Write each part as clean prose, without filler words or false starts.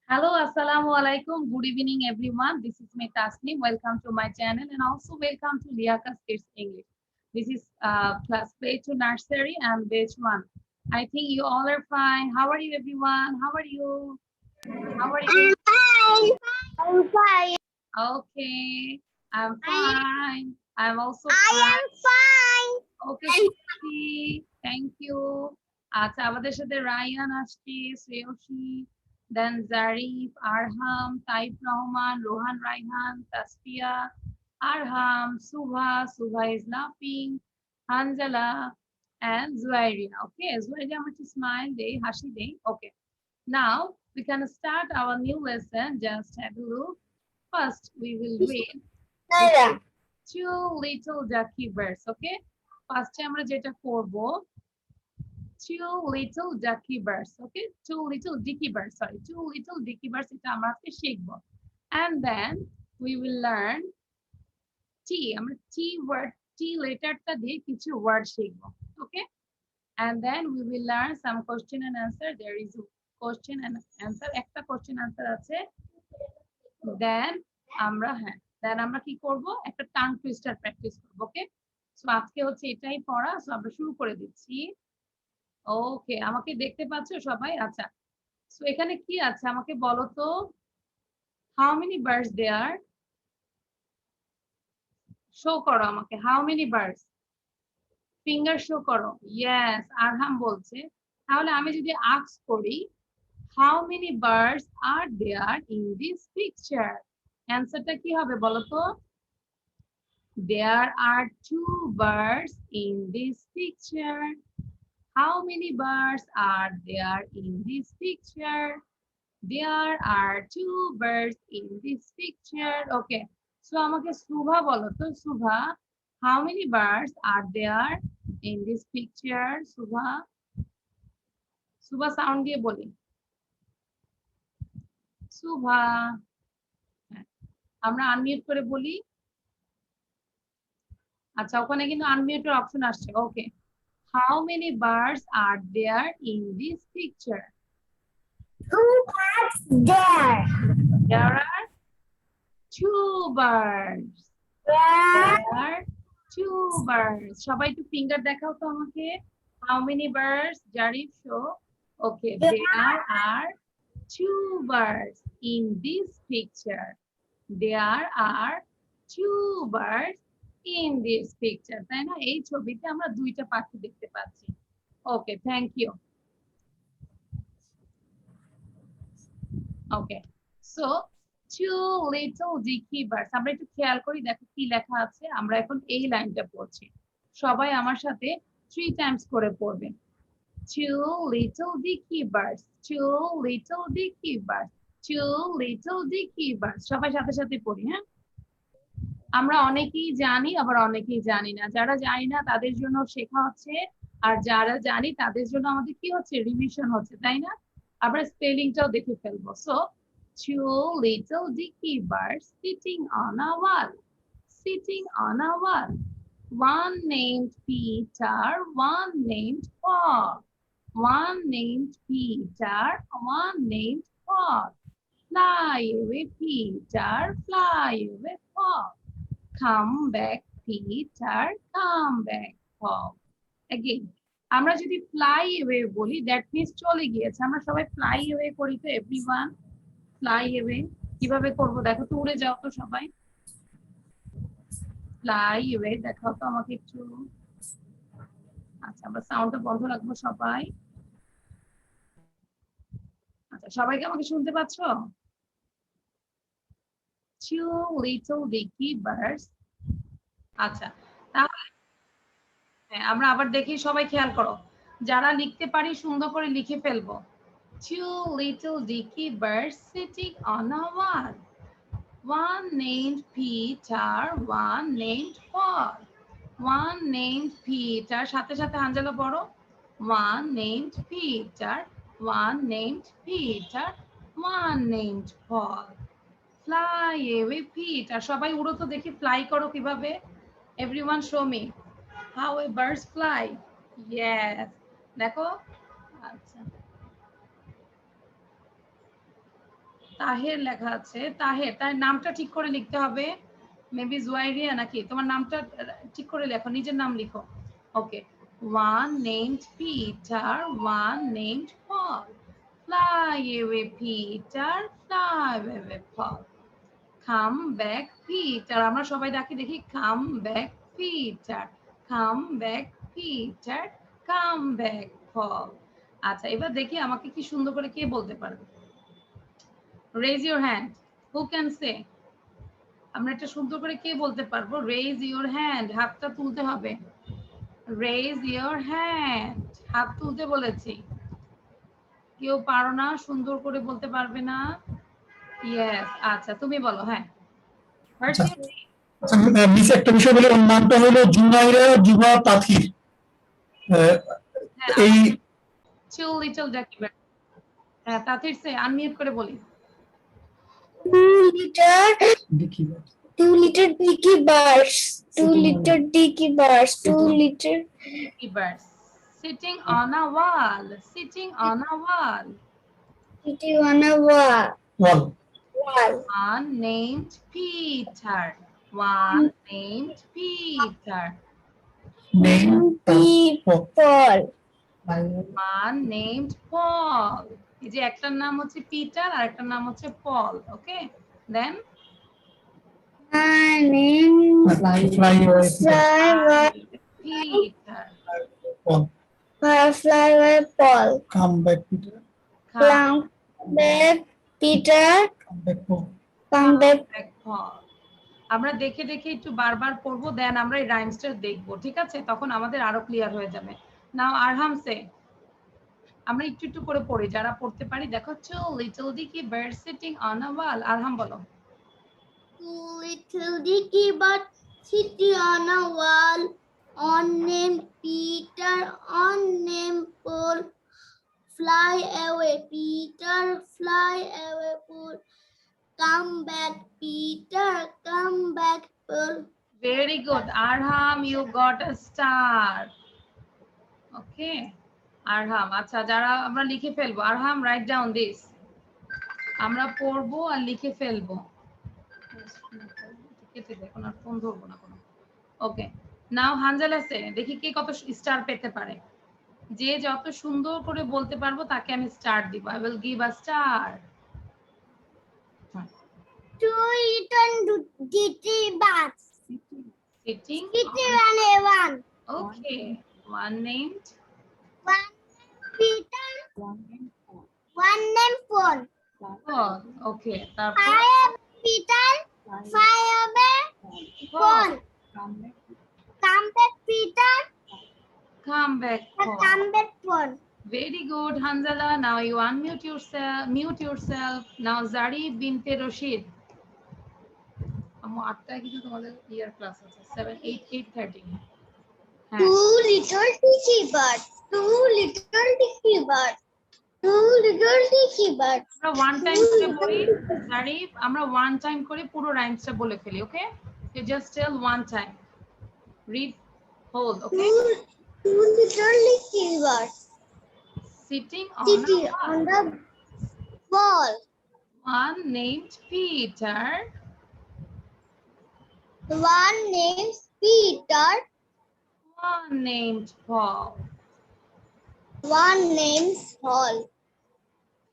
Hello, assalamu alaikum. Good evening, everyone. This is me Tasneem. Welcome to my channel and also welcome to Liakas Kids English. This is class play to nursery and batch one. I think you all are fine. How are you, everyone? How are you? How are you? I'm fine. I'm fine. Okay, I'm I fine. I'm also I fine. am fine. Okay, sweetie. Thank you. আচ্ছা আমাদের সাথে রায়ান আসছে, Shreyashi, then Zarif, Arham, Taif Rahman, Rohan Raihan, Tasfia, Arham, Subha is laughing, Hanzala, and Zuairia. Okay, Zuairia, I'm going to smile day, hashi day. Okay, now we can start our new lesson. Just have a look. First, we will read the Nara. two little ducky birds. Okay, ফার্স্টে আমরা যেটা করব two little ducky birds. Okay, two little dicky birds. Sorry, two little dicky birds. এটা আমরা আজকে শিখব and then we will learn T. আমরা T word T লেটারটা দিয়ে কিছু ওয়ার্ড শিখব. Okay, and then we will learn some question and answer. There is a question and answer. একটা question answer আছে. Then আমরা then আমরা কি করব একটা টাং টুইস্টার প্র্যাকটিস করব. ওকে, সো আজকে হচ্ছে এটাই পড়া. সো আমরা শুরু করে দিচ্ছি. ওকে, আমাকে দেখতে পাচ্ছ সবাই? আচ্ছা, সো এখানে কি আছে আমাকে বলো তো, how many birds there? Show করো আমাকে, how many birds? Finger show করো। ইয়েস, আরহাম বলছে। তাহলে আমি যদি আস্ক করি, how many birds are there in this picture, অ্যান্সারটা কি হবে বলো তো? There are two birds in this picture. How many birds are there in this picture? There are two birds in this picture. Okay. So আমাকে সুভা বলো তো, Subha, how many birds are there in this picture? Subha, Subha sound দিয়ে বলি। সুভা, আমরা unmute করে বলি। আচ্ছা, ওখানে কিন্তু আনমিউটের অপশন আসছে। ওকে, how many birds are there in this picture? Two birds there. There are two birds. There. There are two birds. সবাই একটু ফিঙ্গার দেখাও তো আমাকে। How many birds? Jarif, show. Okay, there are two birds in this picture. There are two birds in this picture. তাই না? এই ছবিতে আমরা দুইটা পাখি দেখতে পাচ্ছি। Okay, thank you. Okay, so two little dicky birds. আমরা একটু খেয়াল করি, দেখো কি লেখা আছে। আমরা এখন এই লাইনটা পড়ছি, সবাই আমার সাথে 3 টাইমস করে পড়বে। Two little dicky birds, two little dicky birds, two little dicky birds. সবাই সাথে সাথে পড়ি, হ্যাঁ? আমরা অনেকেই জানি, আবার অনেকেই জানি না। যারা জানি না তাদের জন্য শেখা হচ্ছে, আর যারা জানি তাদের জন্য আমাদের কি হচ্ছে, রিভিশন হচ্ছে, তাই না? আমরা স্পেলিংটাও দেখে ফেলবো। So two little dicky birds sitting on a wall, sitting on a wall. One named Peter, one named Paul. One named Peter, one named Paul. Fly away, Peter, fly away, Paul. Come back, Peter, come back, Paul. Again, আমরা যদি fly away বলি, that means চলে গিয়েছে। আমরা সবাই fly away করি তো, everyone fly away কিভাবে করব দেখো তো, উড়ে যাও তো সবাই। fly away দেখাও তো আমাকে একটু। আচ্ছা, আমরা সাউন্ডটা বন্ধ রাখবো সবাই। আচ্ছা, সবাইকে আমাকে শুনতে পাচ্ছ? Two little dicky birds. আচ্ছা, তাহলে আমরা আবার দেখি, সবাই খেয়াল করো। যারা লিখতে পারি সুন্দর করে লিখে ফেলবো। Two little dicky birds sitting on a wall. One named Peter, one named Paul. One named Peter, সাথে সাথে হানজালা পড়ো। One named Peter, one named Peter, one named Paul. Fly away, Peter. সবাই উড়ো তো দেখি, ফ্লাই করো কিভাবে। Everyone show me how a birds fly. Yes, দেখো। আচ্ছা, তাহের লেখা আছে। তাহের, তার নামটা ঠিক করে লিখতে হবে। মেবি জুয়াইরিয়া নাকি? তোমার নামটা ঠিক করে লেখো, নিজের নাম লিখো। ওকে। One named Peter, one named Paul. Fly away, Peter, fly away, Paul. Come back, Peter. আমরা সবাই ডাকি দেখি, come back, Peter. Come back, Peter. Come back, Paul. আচ্ছা, এবার দেখি আমাকে কি সুন্দর করে কে বলতে পারবে। Raise your hand. Who can say? আমরা একটা সুন্দর করে কে বলতে পারবো? Raise your hand. হাতটা তুলতে হবে। Raise your hand. হাত তুলতে বলেছি। কেউ পারো না, সুন্দর করে বলতে পারবে না? Yes. আচ্ছা, তুমি বলো। হ্যাঁ। What's your name? মিস একটা বিষয় বলে, ওর নামটা হলো জুনাইরা জুবা তাথির। হ্যাঁ, এই Two little ducky birds. হ্যাঁ, তাথির সে আনমিউট করে বলি। 2 liter, দেখি 2 liter dicky birds. 2 liter dicky birds. 2 liter Ducky birds. Sitting on a wall. Sitting on a wall. sitting on a wall. Wall One named Peter. One named Peter. Name People. One named Paul. এই যে একটার নাম হচ্ছে Peter আর একটার নাম হচ্ছে Paul. Okay, then My name fly Peter. Firefly by Paul. Come back Peter Come back, Peter. Come back. Paul. আমরা দেখে দেখে একটু বারবার পড়বো, দেন আমরা এই রাইমসটা দেখবো, ঠিক আছে? তখন আমাদের আরো ক্লিয়ার হয়ে যাবে। নাও আরহাম সে, আমরা একটু একটু করে পড়ি, যারা পড়তে পারি। দেখো, two little dicky bird sitting on a wall. Arham বলো। 2 little dicky birds sitting on a wall. One named Peter, one named Paul. Fly away, Peter, fly away, Paul. Come back, Peter, come back, Paul. Very good. Arham, you got a star. Okay. Arham, আচ্ছা, যারা আমরা লিখে ফেলবো। Arham, write down this. আমরা পড়বো আর লিখে ফেলবো। কেটে দে, কোনো ফোন ধরবো না কোনো। ওকে। নাও হানজালা সে, দেখি কে কত স্টার পেতে পারে। যে যত সুন্দর করে বলতে পারবো তাকে আমি স্টার দিব। I will give a star. 2 little dicky birds Sitting. sitting on a wall. Okay. One named. One named Peter, one named Paul. Paul. Okay. তারপর Fire Peter, fire Paul. Come back, Peter, Come back, Paul. come back, Paul. Very good, Hanzala. Now you unmute yourself. Mute yourself. Now Zari binte Rashid. আমার 8টায় কিছু তোমাদের ইয়ার class আছে, 7 8 8:30। হ্যাঁ, 2 little dicky birds. 2 little dicky birds. 2 little dicky birds. আমরা one time করে বলি। জারি, আমরা ওয়ান টাইম করে পুরো রাইমসটা বলে ফেলি। ওকে, you just tell one time. Read whole. Okay. 2 little dicky birds Sitting on sitting a on wall. the wall. One named Peter. One named Peter, One named Paul. one named Paul.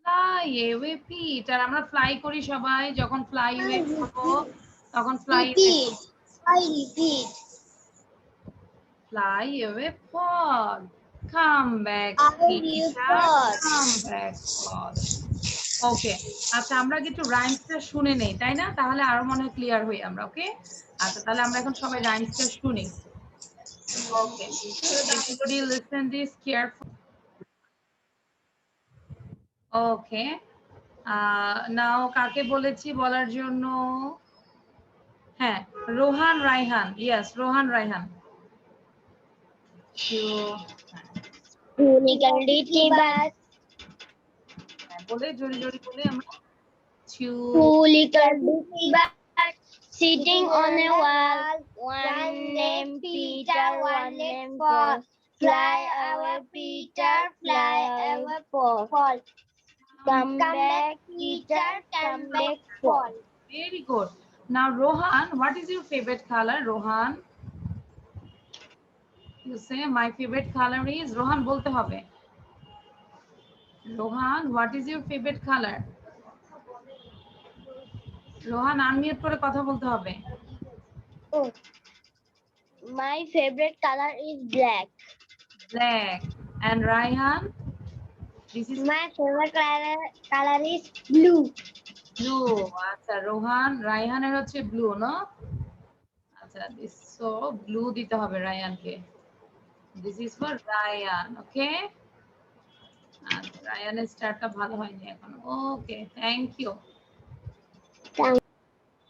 Fly away, Peter. আমরা fly করি সবাই, যখন fly way করবো তখন fly Repeat. I repeat. fly away, Paul. Come back, I Peter. Paul. Come back, Paul. ওকে, আচ্ছা, আমরা একটু রাইমসটা শুনে নেই, তাই না? তাহলে আরো মনে হয় ক্লিয়ার হই আমরা। ওকে, আচ্ছা, তাহলে আমরা এখন সবাই রাইমসটা শুনি। ওকে, everybody listen this carefully. ওকে, নাও কাকে বলেছি বলার জন্য? হ্যাঁ, Rohan Raihan. Yes, Rohan Raihan. Two little dicky birds. বলে জোরে জোরে বলে আমরা Two little dicky birds sitting on a wall. One named Peter, one named Paul. Fly away, Peter, fly away, Paul. Come back, Peter. Come back, Paul. Very good. Now, Rohan, what is your favorite color, Rohan? You say my favorite color is Rohan bolte hobe. Rohan, what is your favorite color? Rohan unmute করে কথা বলতে হবে. Oh, my favorite color is black. Black. And Raihan? This is My favorite color is blue. blue. আচ্ছা রোহান রায়হানের হচ্ছে blue না? আচ্ছা this so blue দিতে হবে রায়হানকে. This is for Ryan, okay? আচ্ছা রায়হানের স্টারটা ভালো হয়নি এখন. ওকে, থ্যাংক ইউ.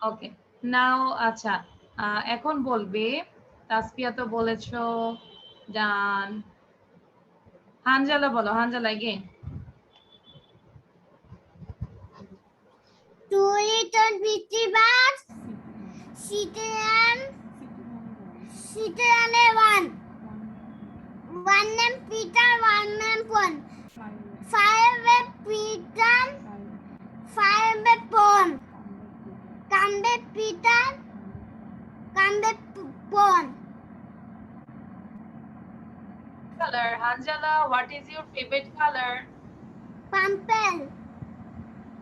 ওকে, নাও আচ্ছা এখন বলবে তাসফিয়া তো বলেছো ডান. হানজালা বলো, Hanzala again. Two little bitty birds sitting on a one. One named Peter, one named Paul. Five named Peter, five named Paul. Come back, Peter. Come back, Paul. Color, Hanjala, what is your favorite color? Purple.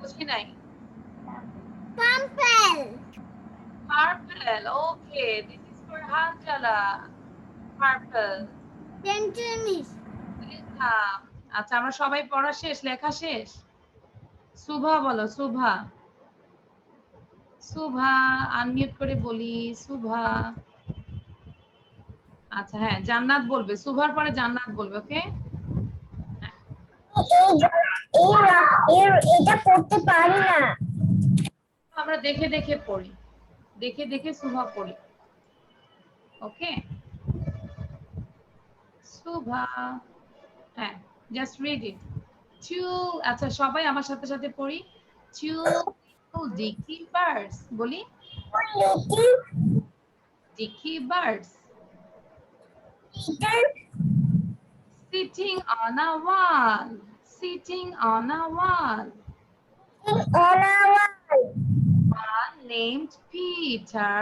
বুঝি নাই. Purple. Purple, okay, this is for Hanjala. Purple. Thank you, Miss. লেখা. আচ্ছা আমরা সবাই পড়া শেষ, লেখা শেষ. সুভা বলো, সুভা. সুভা আনমিউট করে বলি, সুভা. আচ্ছা হ্যাঁ, জান্নাত বলবে, সুভার পরে জান্নাত বলবে, ওকে? এটা পড়তে পারি না। আমরা দেখে দেখে পড়ি, দেখে দেখে সুভা পড়ি, ওকে? সুভা, হ্যাঁ, জাস্ট রিড ইট. আচ্ছা সবাই আমার সাথে সাথে পড়ি. Two dicky birds, বলি dicky birds sitting on a wall, sitting on a wall. One named Peter,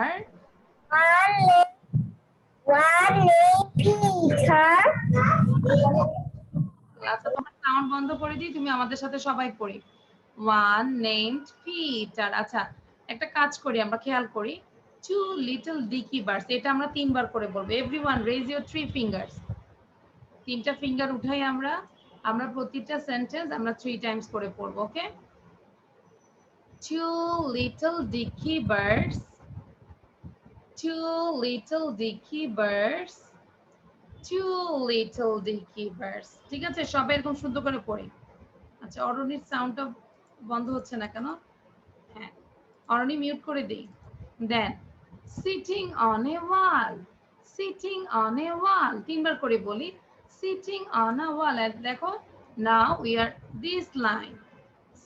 আচ্ছা তোমার সাউন্ড বন্ধ করে দিই, তুমি আমাদের সাথে সবাই পড়ি. One named Peter. আচ্ছা একটা কাজ করি, আমরা খেয়াল করি. Two little dicky birds, এটা আমরা তিনবার করে বলবো. Everyone raise your 3 fingers. তিনটা ফিঙ্গার উঠাই আমরা প্রতিটা সেন্টেন্স আমরা 3 টাইমস করে পড়বো, ওকে? Two little dicky birds, two little dicky birds, two little dicky birds. ঠিক আছে, সবাই এরকম সুন্দর করে পড়ি. আচ্ছা অরণির সাউন্ডটা বন্ধ হচ্ছে না কেন? হ্যাঁ, অরণি মিউট করে দেই. দেন sitting on a wall, sitting on a wall, তিনবার করে বলি. Sitting on a wall, and দেখো now we are this line.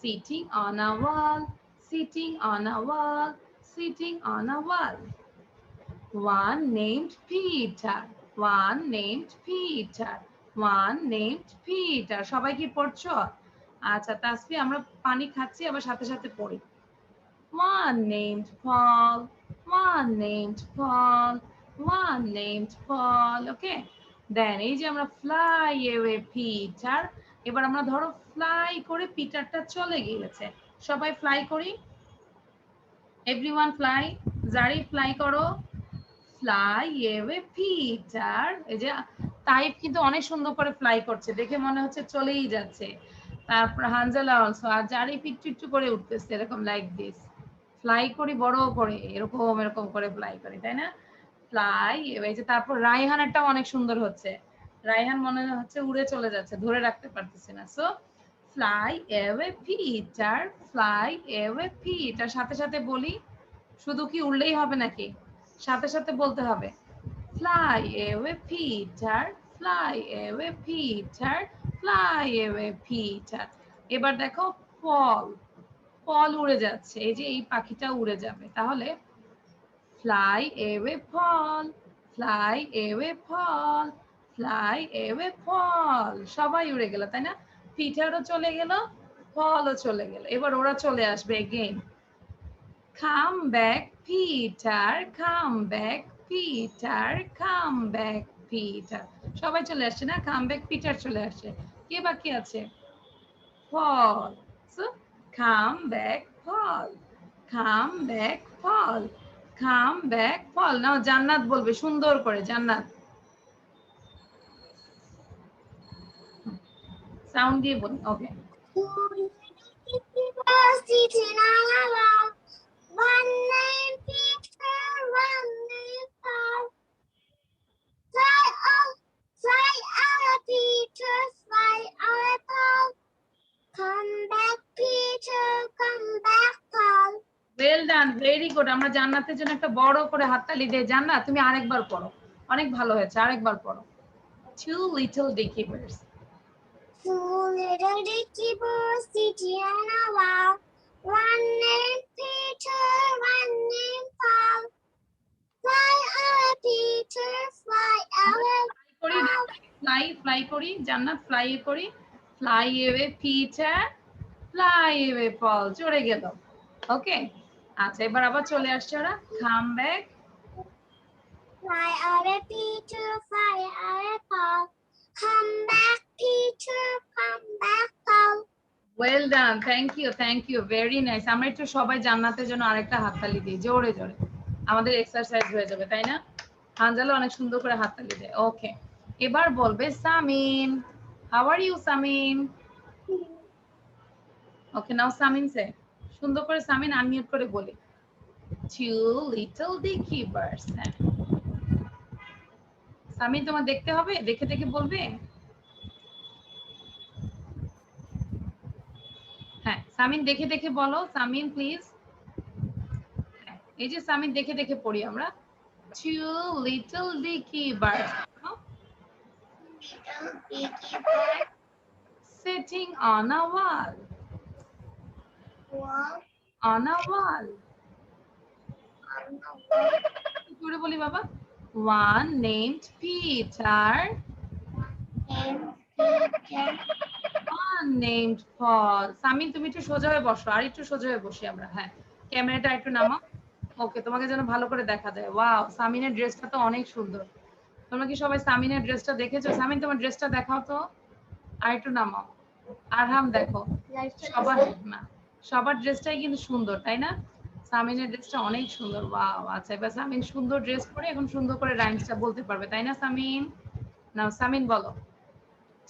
Sitting on a wall, sitting on a wall, sitting on a wall. One named Peter, one named Peter, one named Peter. সবাই কি পড়ছো? আচ্ছা তাসফি আমরা পানি খাচ্ছি, আবার সাথে সাথে পড়ি. One named Paul, one named Paul, one named Paul, okay? Then এই যে আমরা fly away Peter, এবার আমরা ধরো ফ্লাই করে পিটারটা চলে গিয়েছে, সবাই ফ্লাই করি. Everyone fly. জারি ফ্লাই করো. Fly away Peter. এই যে তাইফ কিন্তু অনেক সুন্দর করে ফ্লাই করছে, দেখে মনে হচ্ছে চলেই যাচ্ছে. তারপর হানজালা অলসো, আর জারি পিট্টু করে উঠতেছে এরকম লাইক দিস. ফ্লাই করি বড় করে, এরকম করে ফ্লাই করি, তাই না? ফ্লাই এই যে. তারপর রায়হানেরটাও অনেক সুন্দর হচ্ছে, রায়হান মনে হচ্ছে উড়ে চলে যাচ্ছে, ধরে রাখতে পারতেছি না. So fly away Peter, fly away Peter. সাথে সাথে বলি, শুধু কি উড়লেই হবে নাকি? সাথে সাথে বলতে হবে. Fly away Peter, fly away Peter, fly away Peter. এবার দেখো ফল, ফল উড়ে যাচ্ছে, এই যে এই পাখিটা উড়ে যাবে, তাহলে fly away ফল, fly away ফল, fly away ফল. সবাই উড়ে গেল, তাই না? পিটারও চলে গেল, ফলও চলে গেল, এবার ওরা চলে আসবে again. Come back Peter, come back Peter, come back Peter। সবাই চলে আসছে না, come back Peter চলে আসছে। কে বাকি আছে? Paul। So come back Paul, come back Paul, come back Paul। নাও জান্নাত বলবে সুন্দর করে, জান্নাত সাউন্ড দিয়ে বল। ওকে, One named Peter, one named Paul. Fly away, Peter, fly away, Paul. Come back, Peter, come back, Paul. Well ডান, very good. আমরা জান্নাতের জন্য একটা বড় করে হাততালি দেই। জান্নাত তুমি আরেকবার পড়ো, অনেক ভালো হয়েছে, আরেকবার পড়ো। Two little dicky birds। Two little dicky birds sitting on a wall. One named Peter, one named Paul. Fly away, Peter, fly away, করি ফ্লাই করি, জান্নাত ফ্লাই করি। Fly away Peter, fly away Paul, চড়ে গেল। Okay, আচ্ছা এবার আবার চলে আসছে ওরা। Come back, fly away, Peter, fly away, Paul. Come back, Peter, come back, Paul. Well done, thank you, very nice. আমরা একটু সবাই জান্নাতের জন্য আরেকটা হাততালি দিই, জোরে জোরে, আমাদের এক্সারসাইজ হয়ে যাবে, তাই না? হানজালা অনেক সুন্দর করে হাততালি দেয়। ওকে, এবার বলবে Samin. How are you Samin? Okay, now Samin say, সুন্দর করে সামিন আনমিউট করে বলি। Two little dicky birds। হ্যাঁ সামিন, তোমার দেখতে হবে, দেখে দেখে বলবে। হ্যাঁ সামিন দেখে দেখে বলো, সামিন প্লিজ। এই যে সামিন দেখে দেখে পড়ি আমরা। Two little dicky birds Little dicky bird, sitting on a wall, wall, on a wall। on a wall. কি করে বলি বাবা? One named Peter, Named Peter, one named Paul। Samin তুমি একটু সোজা হয়ে বসো, আর একটু সোজা হয়ে বসি আমরা। হ্যাঁ ক্যামেরাটা একটু নামাও। ওকে, তোমাকে যেন ভালো করে দেখা যায়। ওয়াও, সামিনের ড্রেসটা তো অনেক সুন্দর। তোমরা কি সবাই সামিনের ড্রেসটা দেখেছো? সামিন তোমার ড্রেসটা দেখাও তো, আর একটু নামাও। আরহাম দেখো, সবার না, সবার ড্রেসটাই কিন্তু সুন্দর, তাই না? সামিনের ড্রেসটা অনেক সুন্দর। ওয়াও, আচ্ছা এবার সামিন সুন্দর ড্রেস পরে এখন সুন্দর করে রাইমসটা বলতে পারবে, তাই না সামিন? নাও সামিন বলো।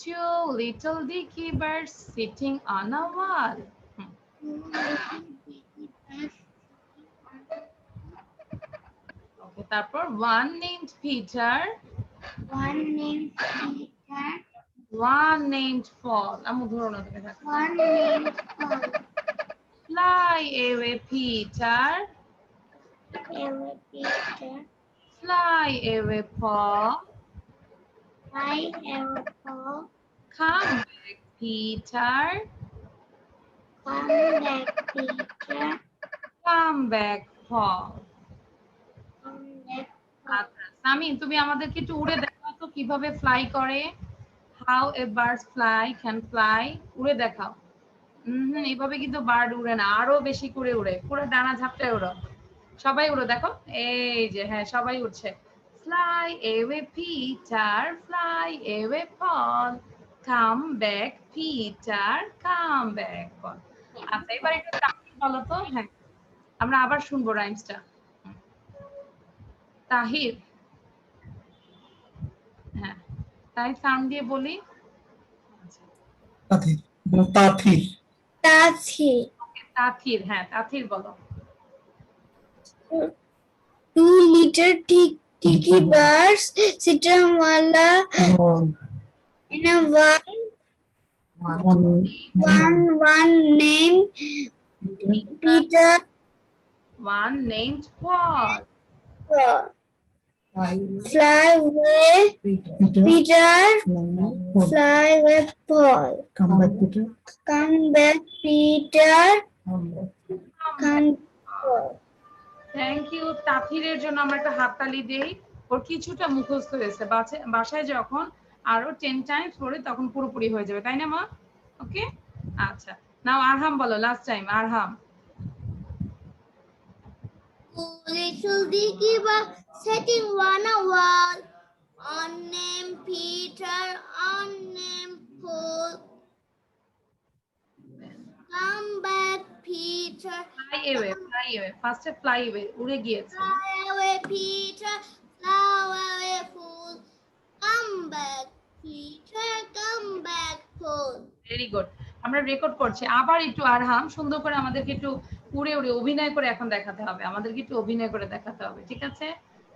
Two little dicky birds sitting on a wall। ওকে, তারপর one named Peter, one named Peter, one named Paul। আমু ধরো না তুমি, থাকো। one named Paul. Fly away Peter, Away, Peter, fly away Paul, fly away, Paul. come back Peter, Come back, Peter, come back Paul। come back. আচ্ছা সামিন, তুমি আমাদেরকে একটু উড়ে দেখাও তো কিভাবে ফ্লাই করে। How a bird fly, can fly, উড়ে দেখাও। এইভাবে কিন্তু বার্ড উড়ে না, আরো বেশি করে উড়ে, পুরো ডানা ঝাপটায় উড়ো। সবাই উড়ো, দেখো এই যে, হ্যাঁ সবাই উঠছে। Fly away Peter, fly away Paul, come back Peter, come back Paul. আচ্ছা এবার একটু তাহির বলো তো। হ্যাঁ আমরা আবার শুনবো রাইমসটা। তাহির, হ্যাঁ তাহির সাউন্ড দিয়ে বলি। তাথির, তাথির, Taxi. তাথির, হ্যাঁ তাথির বলো। Two little dicky birds sit on in a wall. One named Peter. One named Paul, Fly away, Peter. Fly away, Paul. Come back, Peter. Come back, Peter. Come. Thank you. তাথিরের জন্য আমরা একটা হাততালি দেই, ওর কিছুটা মুখস্থ হয়েছে, বাসায় যখন আরো 10 টাইমস পড়ে তখন পুরোপুরি হয়ে যাবে, তাই না মা? ওকে আচ্ছা নাও আরহাম বলো, last time Arham. Two little dicky birds sitting on a wall. One named Peter, one named Paul. Come back, Peter. Fly away, fly away, ফার্স্টে ফ্লাই অ্যাওয়ে, উড়ে গিয়েছে। Fly away, Peter. Fly away, Paul. Come back, Peter. Come back, Paul. Very good. আমরা record করছি। আবার একটু আরহাম সুন্দর করে আমাদেরকে একটু উড়ে উড়ে অভিনয় করে এখন দেখাতে হবে, আমাদেরকে একটু অভিনয় করে দেখাতে হবে, ঠিক আছে?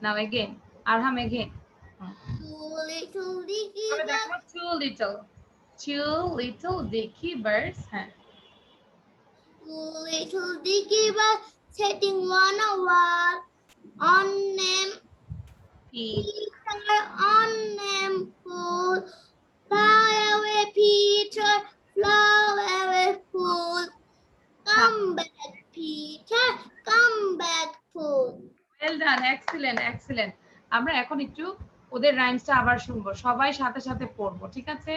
নাও এগেইন আরহাম এগেইন। Two little dicky তবে birds. দেখো two little dicky birds, হ্যাঁ Two little dicky birds sitting on a wall. On name Peter, on name Paul. Fly away, Peter. Fly away, Paul. Come back, Peter. Come back, Paul. Well done, excellent excellent. আমরা এখন একটু ওদের রাইমসটা আবার শুনবো, সবাই সাথে সাথে পড়বো, ঠিক আছে?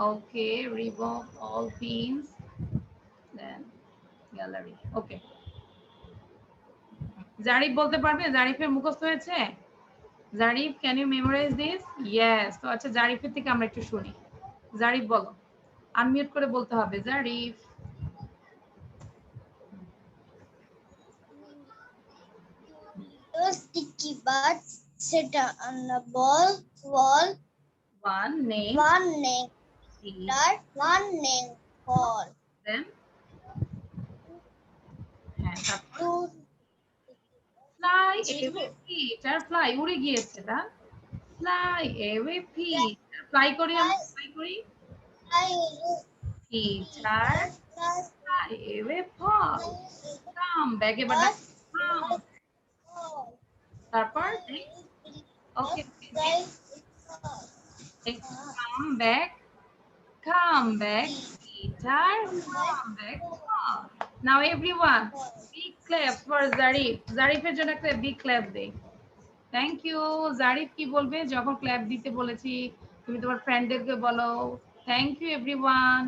Okay, remove all pins, then gallery. Okay, Zarif বলতে পারবে? জারিফের মুখস্থ হয়েছে? Zarif, can you memorise this? Yes. তো আচ্ছা, জারিফের থেকে আমরা একটু শুনি। জারিফ বলো, আনমিউট করে বলতে হবে। Zarif. Those sticky birds sit on the wall. One name One name is, Peter, one name Paul. then হ্যাঁ, তারপর Two fly away Peter, fly উড়ে গিয়েছে না? fly away Peter, fly করি আমরা, fly করি Peter, fly away Paul, come back, এবার come, তারপর okay, come back Peter, come back Paul. Now everyone, big clap for Zarif. Zarifের জন্য একটা big clap দেই। Thank you. জারিফ কি বলবে যখন ক্ল্যাপ দিতে বলেছি? তুমি তোমার ফ্রেন্ডদেরকে বলো। Thank you everyone.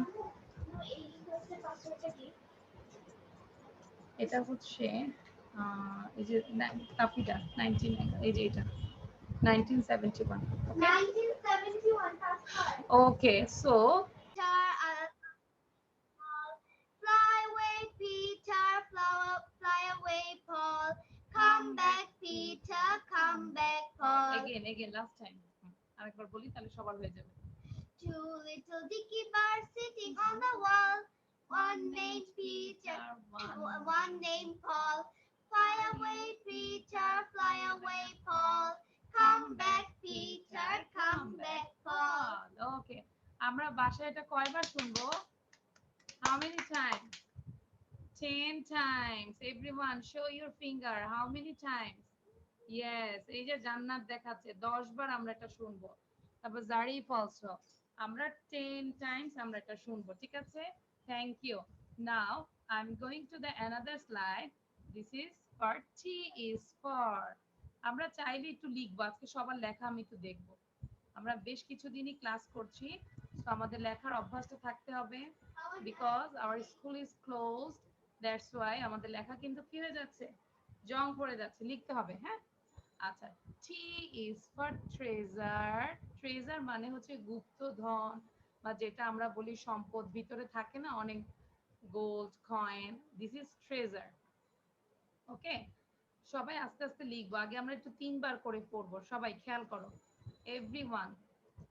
এটা হচ্ছে এই যে কাপিটা 19, এই যে এটা 1971। ওকে, so Fly away, Peter. Fly away, Paul. Come back, Peter. Come back, Paul. Again last time আরেকবার বলি, তাহলে সবার হয়ে যাবে। Two little dicky birds sitting on the wall. One named Peter, one named Paul. Fly away, Peter. Fly away, Paul. Come back, Peter. Come back, Paul. ওকে, আমরা বাসায় এটা কয়বার শুনবো? How many times? 10 times. Everyone show your finger. How many times? Yes, এই যে জান্নাত দেখাচ্ছে 10 বার আমরা এটা শুনবো। তারপর জারিফ অলসো, আমরা 10 times আমরা এটা শুনবো, ঠিক আছে? Thank you. Now I am going to the another slide. This is for T is for। আমরা চাইলে একটু লিখবো, আজকে সবার লেখা আমি একটু দেখবো। আমরা বেশ কিছুদিনই ক্লাস করছি, তো আমাদের লেখার অভ্যাসটা থাকতে হবে, because our school is closed, that's why আমাদের লেখা কিন্তু কি হয়ে যাচ্ছে, জং পড়ে যাচ্ছে, লিখতে হবে। হ্যাঁ, আচ্ছা, T is for treasure। Treasure মানে হচ্ছে গুপ্তধন, বা যেটা আমরা বলি সম্পদ, ভিতরে থাকে না অনেক gold coin, this is treasure. Okay, সবাই আস্তে আস্তে লিখবো, আগে আমরা একটু 3 বার করে পড়বো, সবাই খেয়াল করো। Everyone,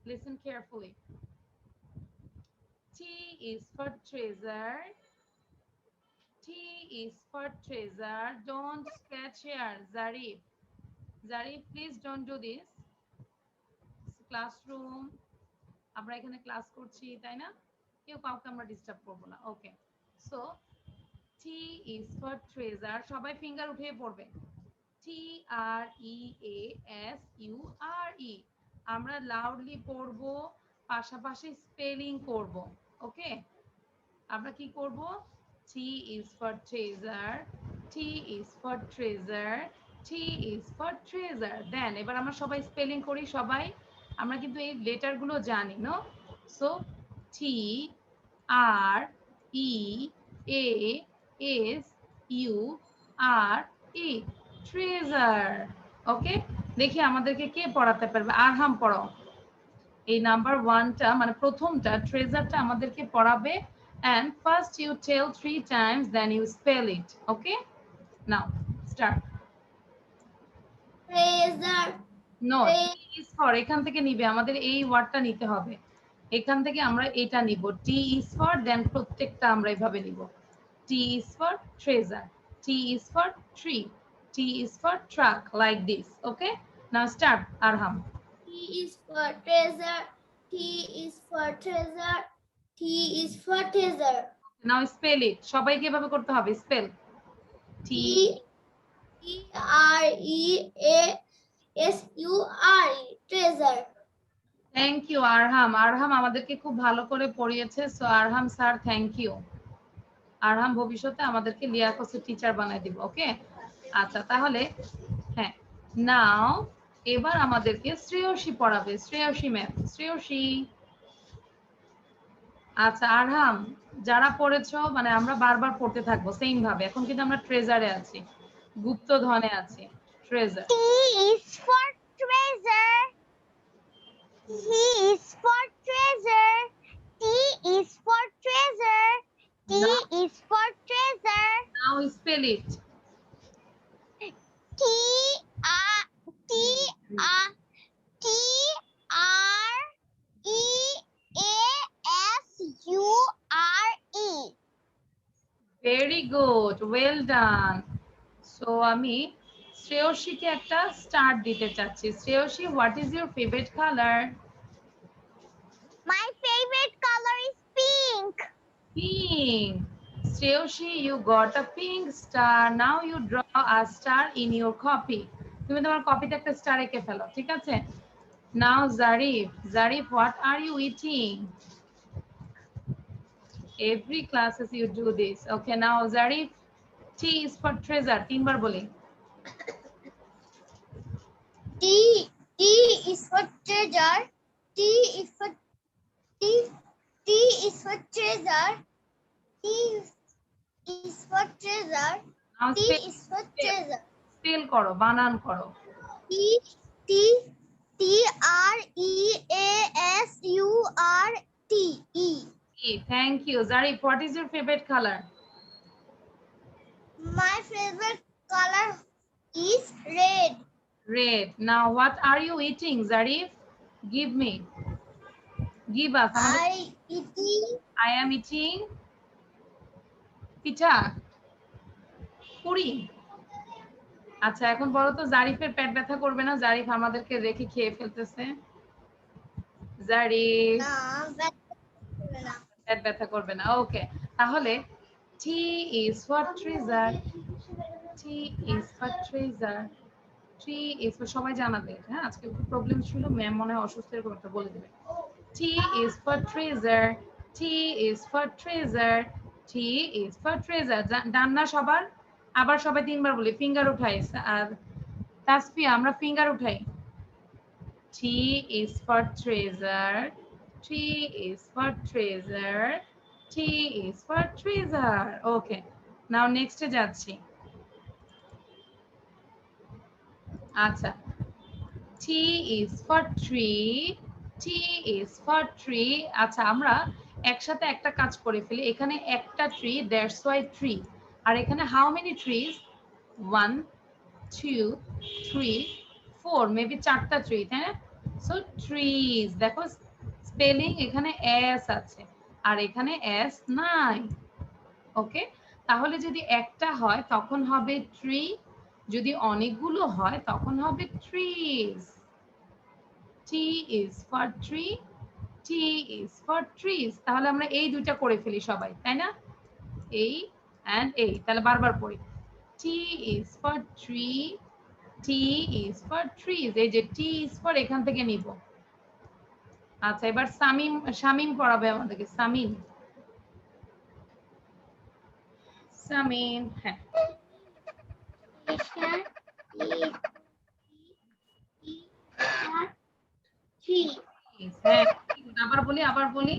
listen carefully. T is for treasure. T is for treasure. Don't scratch here, Zarif. Zarif, please don't do this. Classroom. আমরা এখানে ক্লাস করছি, তাই না? কেউ কাউকে আমরা ডিস্টার্ব করবো না। Okay, so T is for treasure। সবাই ফিঙ্গার উঠিয়ে পড়বে। TREASURE। আমরা লাউডলি পড়বো, পাশাপাশি স্পেলিং করব। ওকে, আমরা কি করব? T is for treasure, T is for treasure, T is for treasure। দেন এবার আমরা সবাই স্পেলিং করি। সবাই আমরা কিন্তু এই লেটার গুলো জানি, no? So T R E A S U R E, treasure. Okay, দেখি আমাদেরকে কে পড়াতে পারবে। আরহাম পড়াও। এই নাম্বার 1টা মানে প্রথমটা ট্রেজারটা আমাদেরকে পড়াবে, and first you tell 3 times then you spell it. Okay, now start. treasure, No, T Tre- is for, এখান থেকে নিবে, আমাদের এই ওয়ার্ডটা নিতে হবে, এখান থেকে আমরা এটা নিব। T is for, then প্রত্যেকটা আমরা এইভাবে নিব। T is for treasure, T is for tree, T is for truck, like this. Okay, now start Arham. T is for treasure, T is for treasure, T is for treasure, Now spell it, সবাইকে এভাবে করতে হবে, spell T T R E A S U R E, treasure. Thank you Arham. Arham আমাদেরকে খুব ভালো করে পড়িয়েছে, so Arham sir thank you. Arham ভবিষ্যতে আমাদেরকে লিয়াকসের টিচার বানায় দিব। ওকে, আচ্ছা তাহলে হ্যাঁ, নাও এবার আমাদেরকে শ্রেয়সী পড়াবে, শ্রেয়সী ম্যাম, শ্রেয়সী। আচ্ছা আরহাম, যারা পড়েছো মানে আমরা বারবার পড়তে থাকবো সেম ভাবে। এখন কিন্তু আমরা ট্রেজারে আছি, গুপ্তধনে আছি। Treasure, T is for treasure, T is for treasure, T is for treasure, T is for treasure, now spell it. T R T R T R E A S U R E. Very good, well done. So আমি শ্রেয়সীকে একটা star দিতে চাচ্ছি। Shreyashi, what is your favourite colour? My favorite color is pink. Pink. Shreyoshi, you got a pink star. Now you draw a star in your copy. তুমি তোমার কপিতে একটা star এঁকে ফেলো, ঠিক আছে? Now Zarif, Zarif, what are you eating? Every classes you do this. Okay, now Zarif, T is for treasure. তিনবার বলি। T is for treasure. T is for T is for treasure. T is for treasure. Now T is for treasure. spell করো, বানান করো। T T T R E A S U R T E. Thank you. Zarif, what is your favorite color? My favorite color is red. Red. Now what are you eating, Zarif? Give me. Give us. I am eating পিঠা, পুরি। আচ্ছা এখন বলো তো, জারিফের পেট ব্যথা করবে না? জারিফ আমাদেরকে রেখে খেয়ে ফেলতেছে। জারিফ পেট ব্যথা করবে না। ওকে, তাহলে T is for treasure, T is for treasure, T is for, সবাই জানাবে। হ্যাঁ, আজকে একটু প্রবলেম ছিল, ম্যাম মনে হয় অসুস্থ, এরকম একটা বলে দেবে। T is for treasure, T is for treasure, T is for treasure. ডান না সবার? আবার সবাই তিনবার বলি, ফিঙ্গার উঠাই। আর তাসফিয়া, আমরা ফিঙ্গার উঠাই। T is for treasure, T is for treasure, T is for treasure. Okay, now next এ যাচ্ছি। আচ্ছা, T is for tree, T is for tree. আচ্ছা আমরা একসাথে একটা কাজ করে ফেলি। এখানে একটা ট্রি, দ্যাটস ওয়াই ট্রি। আর এখানে হাউ মেনি ট্রিজ? 1 2 3 4, মেবি 4টা ট্রি, তাই না? সো ট্রিজ, দেখো স্পেলিং এখানে এস আছে আর এখানে এস নাই। ওকে, তাহলে যদি একটা হয় তখন হবে ট্রি, যদি অনেকগুলো হয় তখন হবে trees. T is for tree, T is for trees. তাহলে আমরা এই দুইটা করে ফেলি সবাই, তাই না? এই and এই, তাহলে বারবার পড়ি। T is for tree, T is for trees. এই যে T is for, এখান থেকে নিব। আচ্ছা এবার সামিম, শামিম পড়াবে আমাদেরকে। সামিম, সামিম, হ্যাঁ। হ্যাঁ, আবার বলি,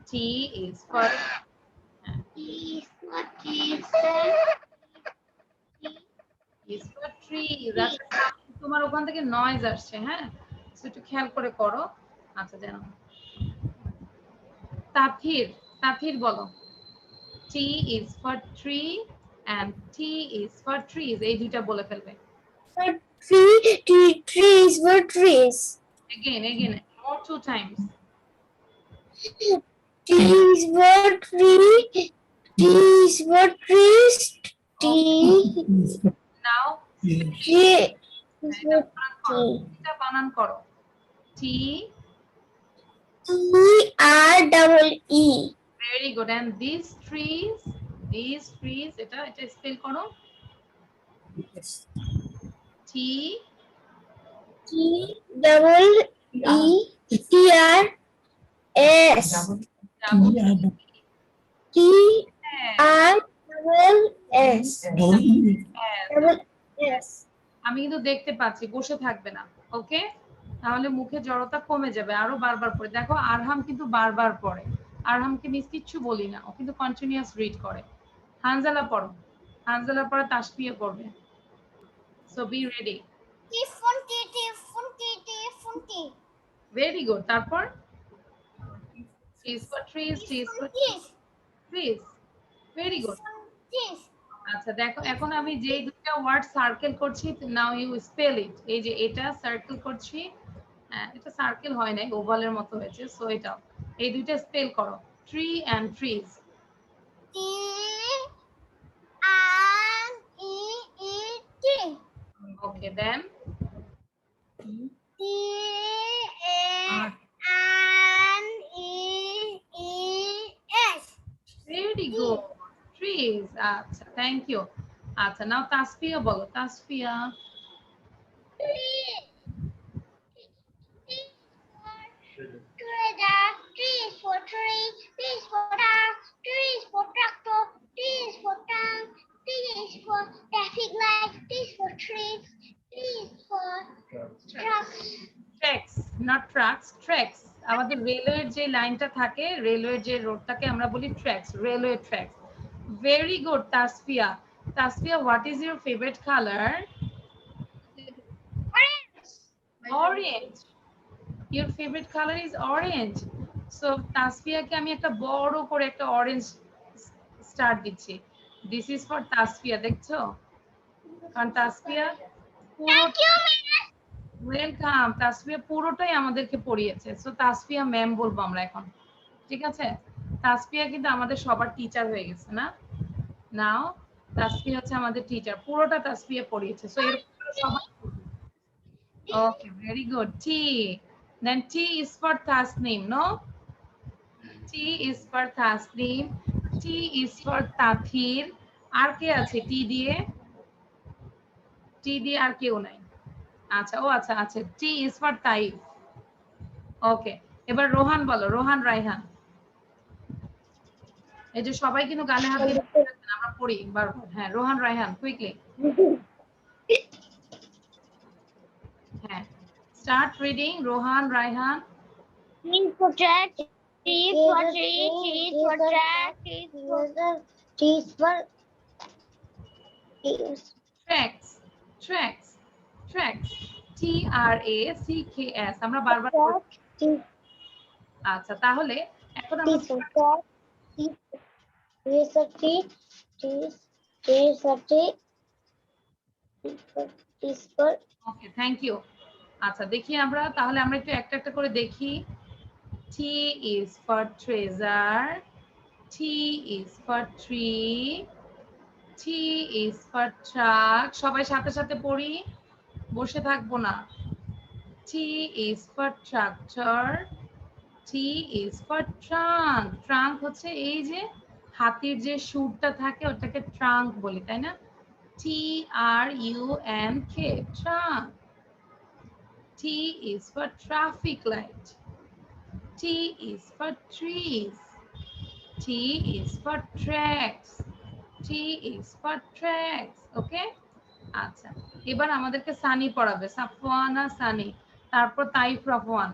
T is for, trees. আচ্ছা তোমার ওখান থেকে নয়েজ আসছে, হ্যাঁ, So, একটু খেয়াল করে করো। আচ্ছা যেন তাথির, তাথির বলো। T is for tree and T is for trees. এই দুইটা বলে ফেলবে। For trees for trees. Again, more 2 times. Trees for trees for trees. Now Tree. এটা বানান করো। T TREE. very good. And these trees এটা স্পেল করো। T TEETRS. TRS. আমি কিন্তু দেখতে পাচ্ছি, বসে থাকবে না, ওকে? তাহলে মুখে জড়তা কমে যাবে। আরো বারবার পড়ে দেখো। আরহাম কিন্তু বারবার পড়ে। আরহামকে মিস কিচ্ছু বলি না, ও কিন্তু কন্টিনিউয়াস রিড করে। হানজালা পড়ো, হানজালা পরে তাসফিয়া পড়বে। So be ready. Very good. তারপর trees for trees, trees for trees. Very good. আচ্ছা দেখো, এখন আমি যে দুটো ওয়ার্ড সার্কেল করছি, নাও ইউ স্পেল ইট। এই যে এটা সার্কেল করছি, এটা সার্কেল হয় নাই, ওভালের মতো হয়েছে। সো এটা এই দুইটা স্পেল করো, tree and trees. Okay then very good, trees. আচ্ছা থ্যাংক ইউ। আচ্ছা নাও তাসফিয়া বলো। Tasfia Trees for tree, trees for truck, trees for tractor, trees for tank, trees for traffic light, trees for trees, trees for trucks. Tracks, not trucks, tracks. আমাদের রেলওয়ের যে লাইনটা থাকে, রেলওয়ের যে রোডটাকে আমরা বলি tracks, railway tracks. Very good Tasfia. Tasfia, what is your favourite colour? Orange. Your favorite color is orange. So তাসফিয়াকে আমি একটা বড় করে একটা অরেঞ্জ স্টার দিচ্ছি। This is for তাসফিয়া, দেখছো? কারণ তাসফিয়া ওয়েলকাম। তাসফিয়া পুরোটাই আমাদেরকে পড়িয়েছে। সো তাসফিয়া ম্যাম বলবো আমরা এখন, ঠিক আছে? তাসফিয়া কিন্তু আমাদের সবার টিচার হয়ে গেছে না? নাও তাসফিয়া হচ্ছে আমাদের টিচার, পুরোটা তাসফিয়া পড়িয়েছে। সো এরকম সবাই। Okay very good. T, then T is for Tasneem, no? T is for Tasneem, T is for Tathir. আর কে আছে T দিয়ে? T দিয়ে আর কেউ নাই। আচ্ছা ও আচ্ছা আচ্ছা, T is for Taif. ওকে, এবার রোহান বলো। রোহান রায়হান। এই যে সবাই কিন্তু গালে হাত দিয়ে রাখবেন, আমরা পড়ি বারবার। হ্যাঁ রোহান রায়হান, কুইকলি। হ্যাঁ start reading. Rohan Raihan. Trees for track, trees for tree, trees for track, trees for trees. Tracks, tracks, tracks, TRACKS। আমরা বারবার পড়ি। আচ্ছা তাহলে এখন আমরা Trees for track, trees for tree, trees for tree, trees for okay thank you. আচ্ছা দেখি আমরা তাহলে, আমরা একটু একটা একটা করে দেখি। T is for treasure, T is for tree, T is for truck। সবাই সাথে সাথে পড়ি, বসে থাকবো না। T is for tractor, T is for trunk. Trunk হচ্ছে এই যে হাতির যে সুরটা থাকে, ওটাকে ট্রাঙ্ক বলি, তাই না? TRUNK, trunk. T is for traffic light, T is for trees, T is for tracks, T is for tracks. ওকে আচ্ছা, এবার আমাদেরকে সানি পড়াবে। সাফওয়ানা সানি, তারপর তাইফ রফওয়ান।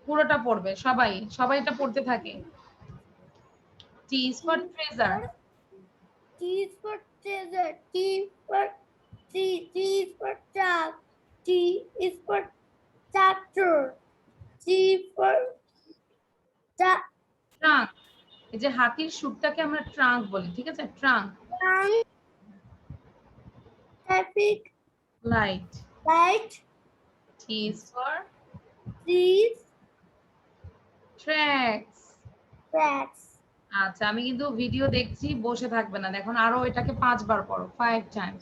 পুরোটা পড়বে সবাই, সবাই এটা পড়তে থাকে। T is for treasure, T is for treasure. T is for truck. T is for tractor. T for trunk, এই যে হাতির সুরটাকে আমরা ট্রাঙ্ক বলি, ঠিক আছে? Trunk. traffic light, T is for trees, tracks। tracks. আচ্ছা, আমি কিন্তু ভিডিও দেখছি, বসে থাকবে না, দেখুন আরো এটাকে 5 বার পড়ো, 5 times।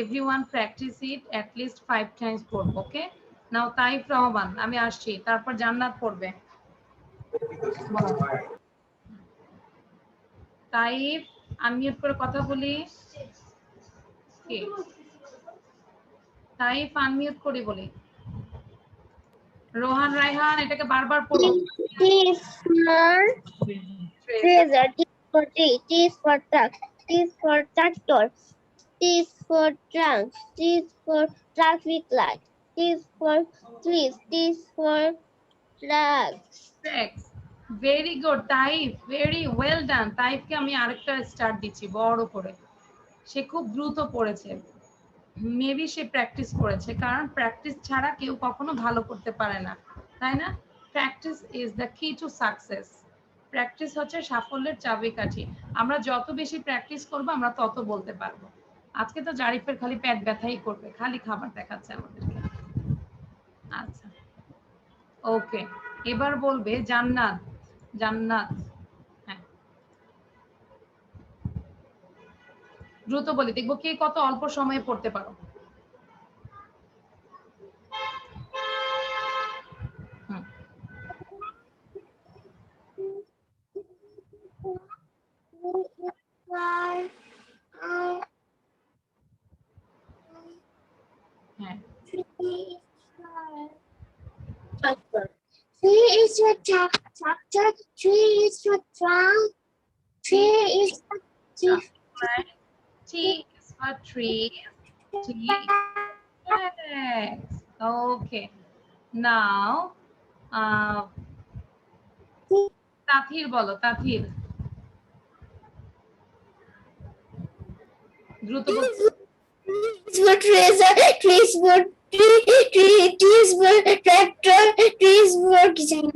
Everyone practice it at least 5 times পড়বো, ওকে? নাও তাইফ রহমান, আমি আসছি, তারপর জান্নাত পড়বে। তাইফ আনমিউট করে কথা বলি। কে? তাইফ আনমিউট করি বলি। রোহান রায়হান, এটাকে বারবার পড়ো। T is for treasure. T is for tree. T is for truck. T is for tractor. T is for trunk. T is for traffic light. T is for trees. T is for tracks. Tracks. Very good Taif, very well done. তাইফকে আমি আরেকটা star দিচ্ছি বড় করে, সে খুব দ্রুত পড়েছে, maybe সে practice করেছে, কারণ প্র্যাকটিস ছাড়া কেউ কখনো ভালো করতে পারে না, তাই না? প্র্যাকটিস ইজ দ্য কি টু সাকসেস। প্র্যাকটিস হচ্ছে সাফল্যের চাবিকাঠি। আমরা যত বেশি প্র্যাকটিস করবো আমরা তত বলতে পারবো। আজকে তো জারিফের খালি পেট ব্যথাই করবে, খালি খাবার দেখাচ্ছে আমাদেরকে। আচ্ছা ওকে, এবার বলবে জান্নাত। জান্নাত, হ্যাঁ দ্রুত বলি, দেখবো কে কত অল্প সময়ে পড়তে পারো। হ্যাঁ Tractor. T is for tractor. T is for trunk. T is for tree. right. T is for tree. T is okay. Now, তাথির বলো, তাথির দ্রুত বলো। T is for treasure. T is for tree. T is for tractor. T is for trees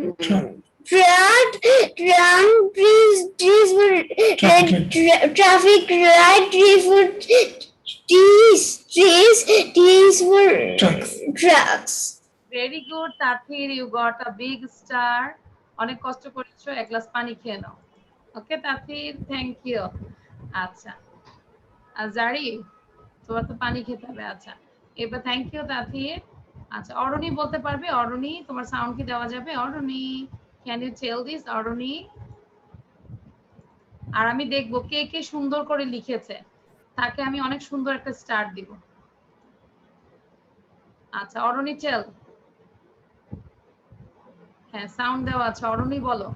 for traffic light. T for trees. T is for trucks. Very good Tathir, you got a big star. অনেক কষ্ট করেছো, এক glass পানি খেয়ে নাও। ওকে তাথির, thank you. আচ্ছা জারি, তোমার তো পানি খেতে হবে। আচ্ছা এবার থ্যাংক ইউ তাথির। আচ্ছা অরণি বলতে পারবে? অরণি, তোমার সাউন্ড কি দেওয়া যাবে? অরণি, ক্যান ইউ টেল দিস? অরণি। আর আমি দেখবো কে কে সুন্দর করে লিখেছে, তাকে আমি অনেক সুন্দর একটা স্টার দিব। আচ্ছা অরণি টেল। হ্যাঁ সাউন্ড দেওয়া আছে, অরণি বলো।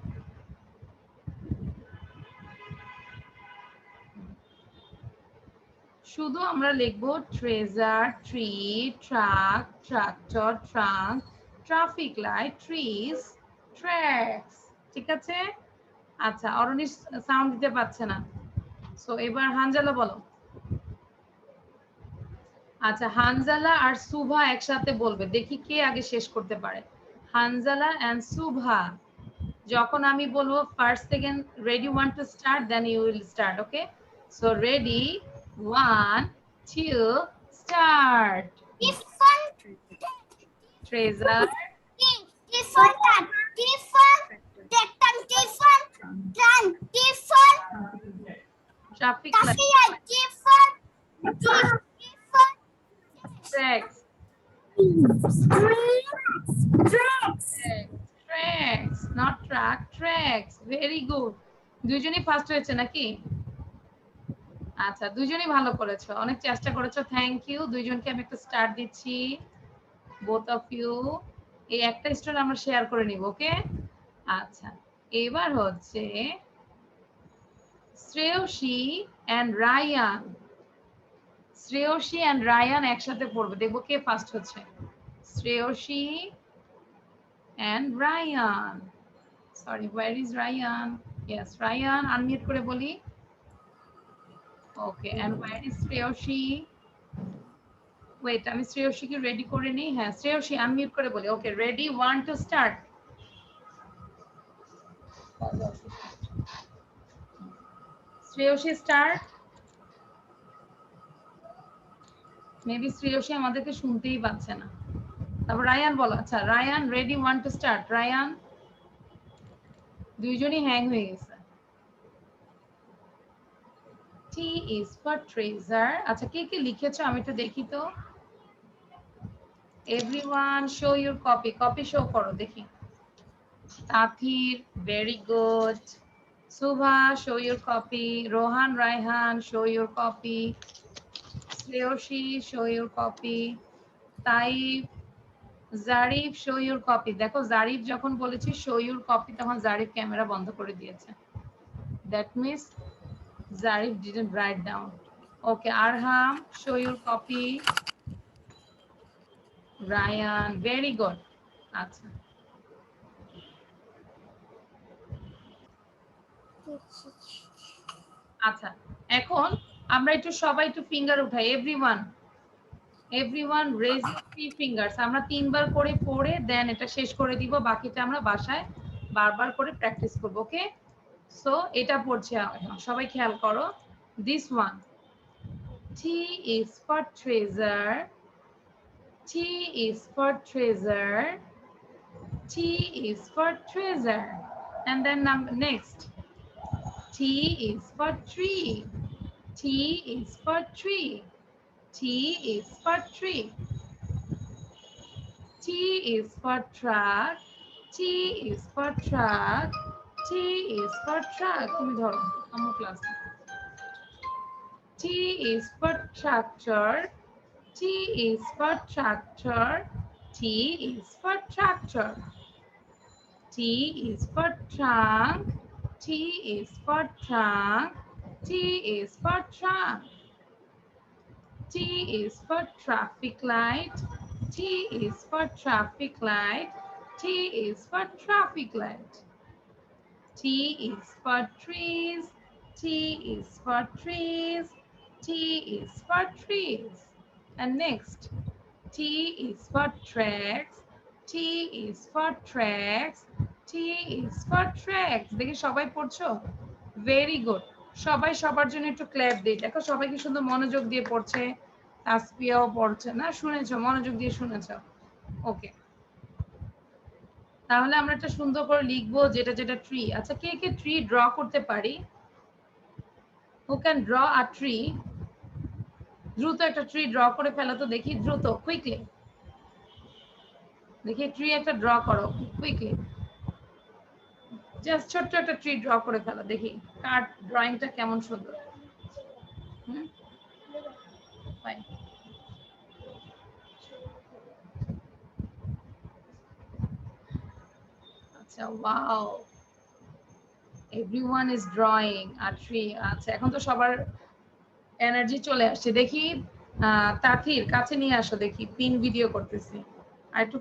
শুধু আমরা লিখবো treasure, tree, truck, tractor, trunk, traffic light, trees, tracks, ঠিক আছে? আচ্ছা অরণি সাউন্ড দিতে পারছে না, সো এবার হানজালা বলো। আচ্ছা হানজালা আর সুভা একসাথে বলবে, দেখি কে আগে শেষ করতে পারে। হানজালা এন্ড সুভা, যখন আমি বলবো first second ready 1 two start, then you will start, okay? So ready 1 2 start. Treasure, T for truck. T for tractor. T for trunk. T for traffic traffic light. T for tracks, tracks not truck, tracks. Very good, দুইজনই first হয়েছে নাকি? আচ্ছা দুইজনই ভালো করেছো, অনেক চেষ্টা করেছো, থ্যাংক ইউ। দুইজনকে আমি একটা স্টার দিচ্ছি, বোথ অফ ইউ। এই একটা স্টার আমরা শেয়ার করে নিব, ওকে? আচ্ছা এবার হচ্ছে শ্রেয়সী এন্ড রায়ান। শ্রেয়সী এন্ড রায়ান একসাথে পড়বে, দেখবো কে ফার্স্ট হচ্ছে। Shreyashi and Rayan, sorry where is Rayan? Yes Rayan, unmute করে বলি। Okay and where is Shreyashi? Wait, আমি শ্রেয়সীকে রেডি করে নিই। হ্যাঁ শ্রেয়সী আনমিউট করে বলি। Okay ready, 1 two start. Shreyashi start. Maybe Shreyashi আমাদেরকে শুনতেই পাচ্ছে না। তারপর রায়ান বলো। আচ্ছা Rayan ready, 1 two start. Rayan, দুইজনই হ্যাং হয়ে গেছে। T is for treasure. আচ্ছা কে কে লিখেছো আমি একটু দেখি তো। Everyone show your copy, copy show করো দেখি। Tathir very good. Subha show your copy. Rohan Raihan show your copy. Shreyashi show your copy. Taif, Zarif show your copy. দেখো জারিফ যখন বলেছি শো ইউর কপি তখন জারিফ ক্যামেরা বন্ধ করে দিয়েছে। That means Zarif didn't write down. Okay Arham show your copy. Rayan very good. আচ্ছা আচ্ছা এখন আমরা একটু সবাই একটু ফিঙ্গার উঠাই। Everyone raise your 3 fingers. আমরা 3 বার করে পড়ে দেন এটা শেষ করে দিব, বাকিটা আমরা বাসায় বারবার করে প্র্যাকটিস করব। ওকে সো এটা পড়ছি এখন, সবাই খেয়াল করো। This one, T is for treasure, T is for treasure, T is for treasure, and then next, T is for tree, T is for tree, T is for tree, T is for truck, T is for truck, T is for truck. তুমি ধরো আমার ক্লাসে। T is for tractor, T is for tractor, T is for tractor, T is for trunk, T is for trunk, T is for trunk, T is for traffic light, T is for traffic light, T is for traffic light, T is for trees, T is for trees, T is for trees. And next, T is for tracks, T is for tracks, T is for tracks. দেখি সবাই পড়ছো? Very good. সবাই সবার জন্য একটু clap দিই। দেখো সবাই কি সুন্দর মনোযোগ দিয়ে পড়ছে। তাসফিয়াও পড়ছে না, শুনেছো, মনোযোগ দিয়ে শুনেছো। ওকে তাহলে আমরা একটা সুন্দর করে লিখবো যেটা যেটা ট্রি। আচ্ছা কে কে ট্রি ড্র করতে পারি? Who can draw a tree? দ্রুত একটা ট্রি ড্র করে ফেলো তো দেখি, দ্রুত কুইকলি দেখি ট্রি একটা ড্র করো কুইকলি। জাস্ট ছোট্ট একটা ট্রি ড্র করে ফেলো দেখি কার ড্রয়িংটা কেমন সুন্দর। ফাইন। আচ্ছা wow, everyone is drawing a tree. আচ্ছা এখন তো সবার এনার্জি চলে আসছে। দেখি তাথির কাছে নিয়ে আসো দেখি, পিন ভিডিও করতেছি। আর একটু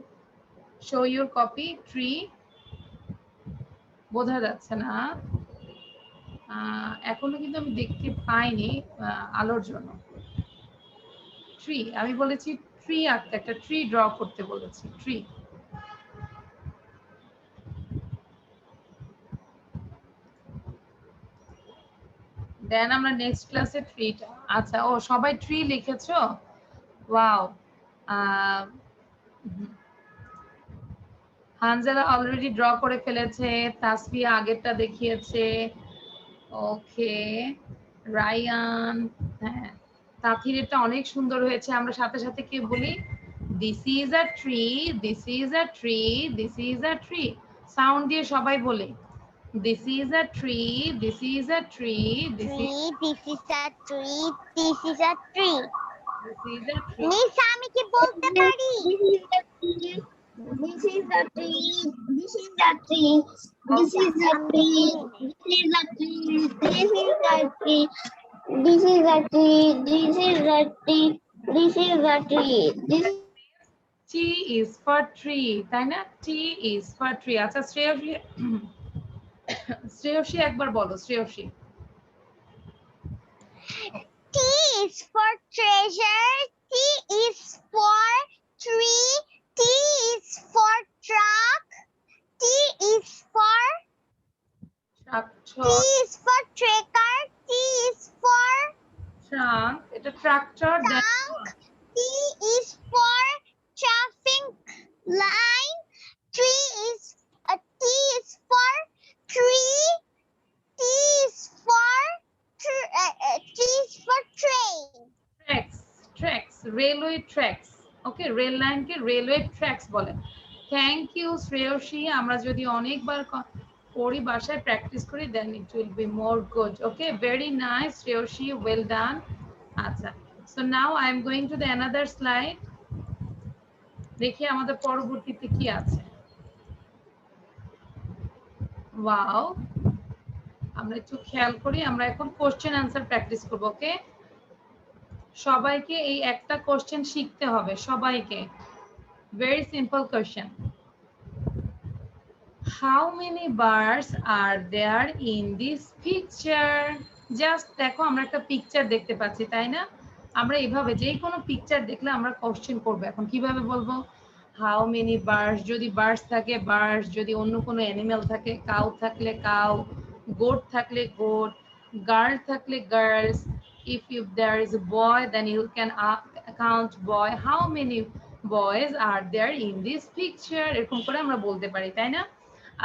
শো ইউর কপি ট্রি। বোঝা যাচ্ছে না এখনো কিন্তু আমি দেখতে পাইনি আলোর জন্য। ট্রি আমি বলেছি ট্রি আঁকতে, একটা ট্রি ড্র করতে বলেছি ট্রি। দেন আমরা নেক্সট ক্লাসে ট্রিটা। আচ্ছা ও সবাই ট্রি লিখেছো? ওয়াও। হানজালা অলরেডি ড্র করে ফেলেছে, তাসফিয়া আগেরটা দেখিয়েছে। ওকে রায়ান, হ্যাঁ তাথিরেরটা অনেক সুন্দর হয়েছে। আমরা সাথে সাথে কি বলি? This is a tree, this is a tree, this is a tree. Sound দিয়ে সবাই বলে this is a tree, this is a tree, this is This is a tree, this is a tree. a tree. Miss আমি কি বলতে পারি? This is a tree, this is a tree, this is a tree, this is a tree, this is a tree, this is a tree, this is a tree, this is a tree, this T is for tree, তাই না? T is for tree. আচ্ছা শ্রেয়সী, শ্রেয়সী একবার বলো Shreyasi. is for treasure. T is for tree. T is for truck. T is for tractor, tracker. T is for trunk, এটা tractor. Then trunk. T is for traffic line. T is for tree. T is for train. Tracks, tracks, railway tracks. ওকে, rail লাইনকে railway tracks বলে। Thank you Shreyashi. আমরা যদি অনেকবার পড়ি, বাসায় practice করি, then it will be more good. Okay, very nice Shreyashi, well done. আচ্ছা, so now I am going to the another slide. দেখি আমাদের পরবর্তীতে কি আছে। ওয়াও, আমরা একটু খেয়াল করি। আমরা এখন কোশ্চেন আনসার প্র্যাকটিস করব। ওকে, সবাইকে এই একটা কোশ্চেন শিখতে হবে, সবাইকে। Very simple question. How many birds are there in this picture? Just দেখো, আমরা একটা পিকচার দেখতে পাচ্ছি, তাই না? আমরা এইভাবে যে কোনো পিকচার দেখলে আমরা কোশ্চেন করবো। এখন কিভাবে বলবো? হাউ মেনি বার্ডস, যদি বার্ডস থাকে বার্ডস, যদি অন্য কোনো অ্যানিমেল থাকে, কাউ থাকলে কাউ, গোট থাকলে গোট, গার্ল থাকলে girls. If there is a boy, then you can count boy. How many boys are there in this picture? এরকম করে আমরা বলতে পারি, তাই না?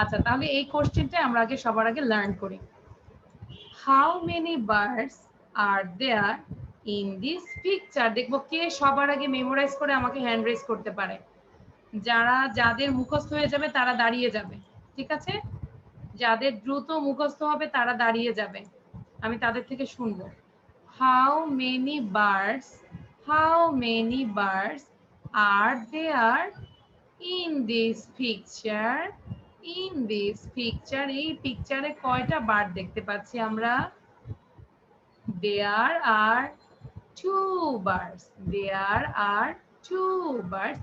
আচ্ছা, তাহলে এই কোশ্চেনটা আমরা আগে সবার আগে লার্ন করি। How many birds are there in this picture? দেখবো কে সবার আগে মেমোরাইজ করে আমাকে হ্যান্ড রেজ করতে পারে। যাদের মুখস্থ হয়ে যাবে তারা দাঁড়িয়ে যাবে, ঠিক আছে? যাদের দ্রুত মুখস্থ হবে তারা দাঁড়িয়ে যাবে, আমি তাদের থেকে শুনবো। How many birds are there in this picture? In this picture, এই পিকচারে কয়টা বার্ড দেখতে পাচ্ছি আমরা? There are two birds. There are two birds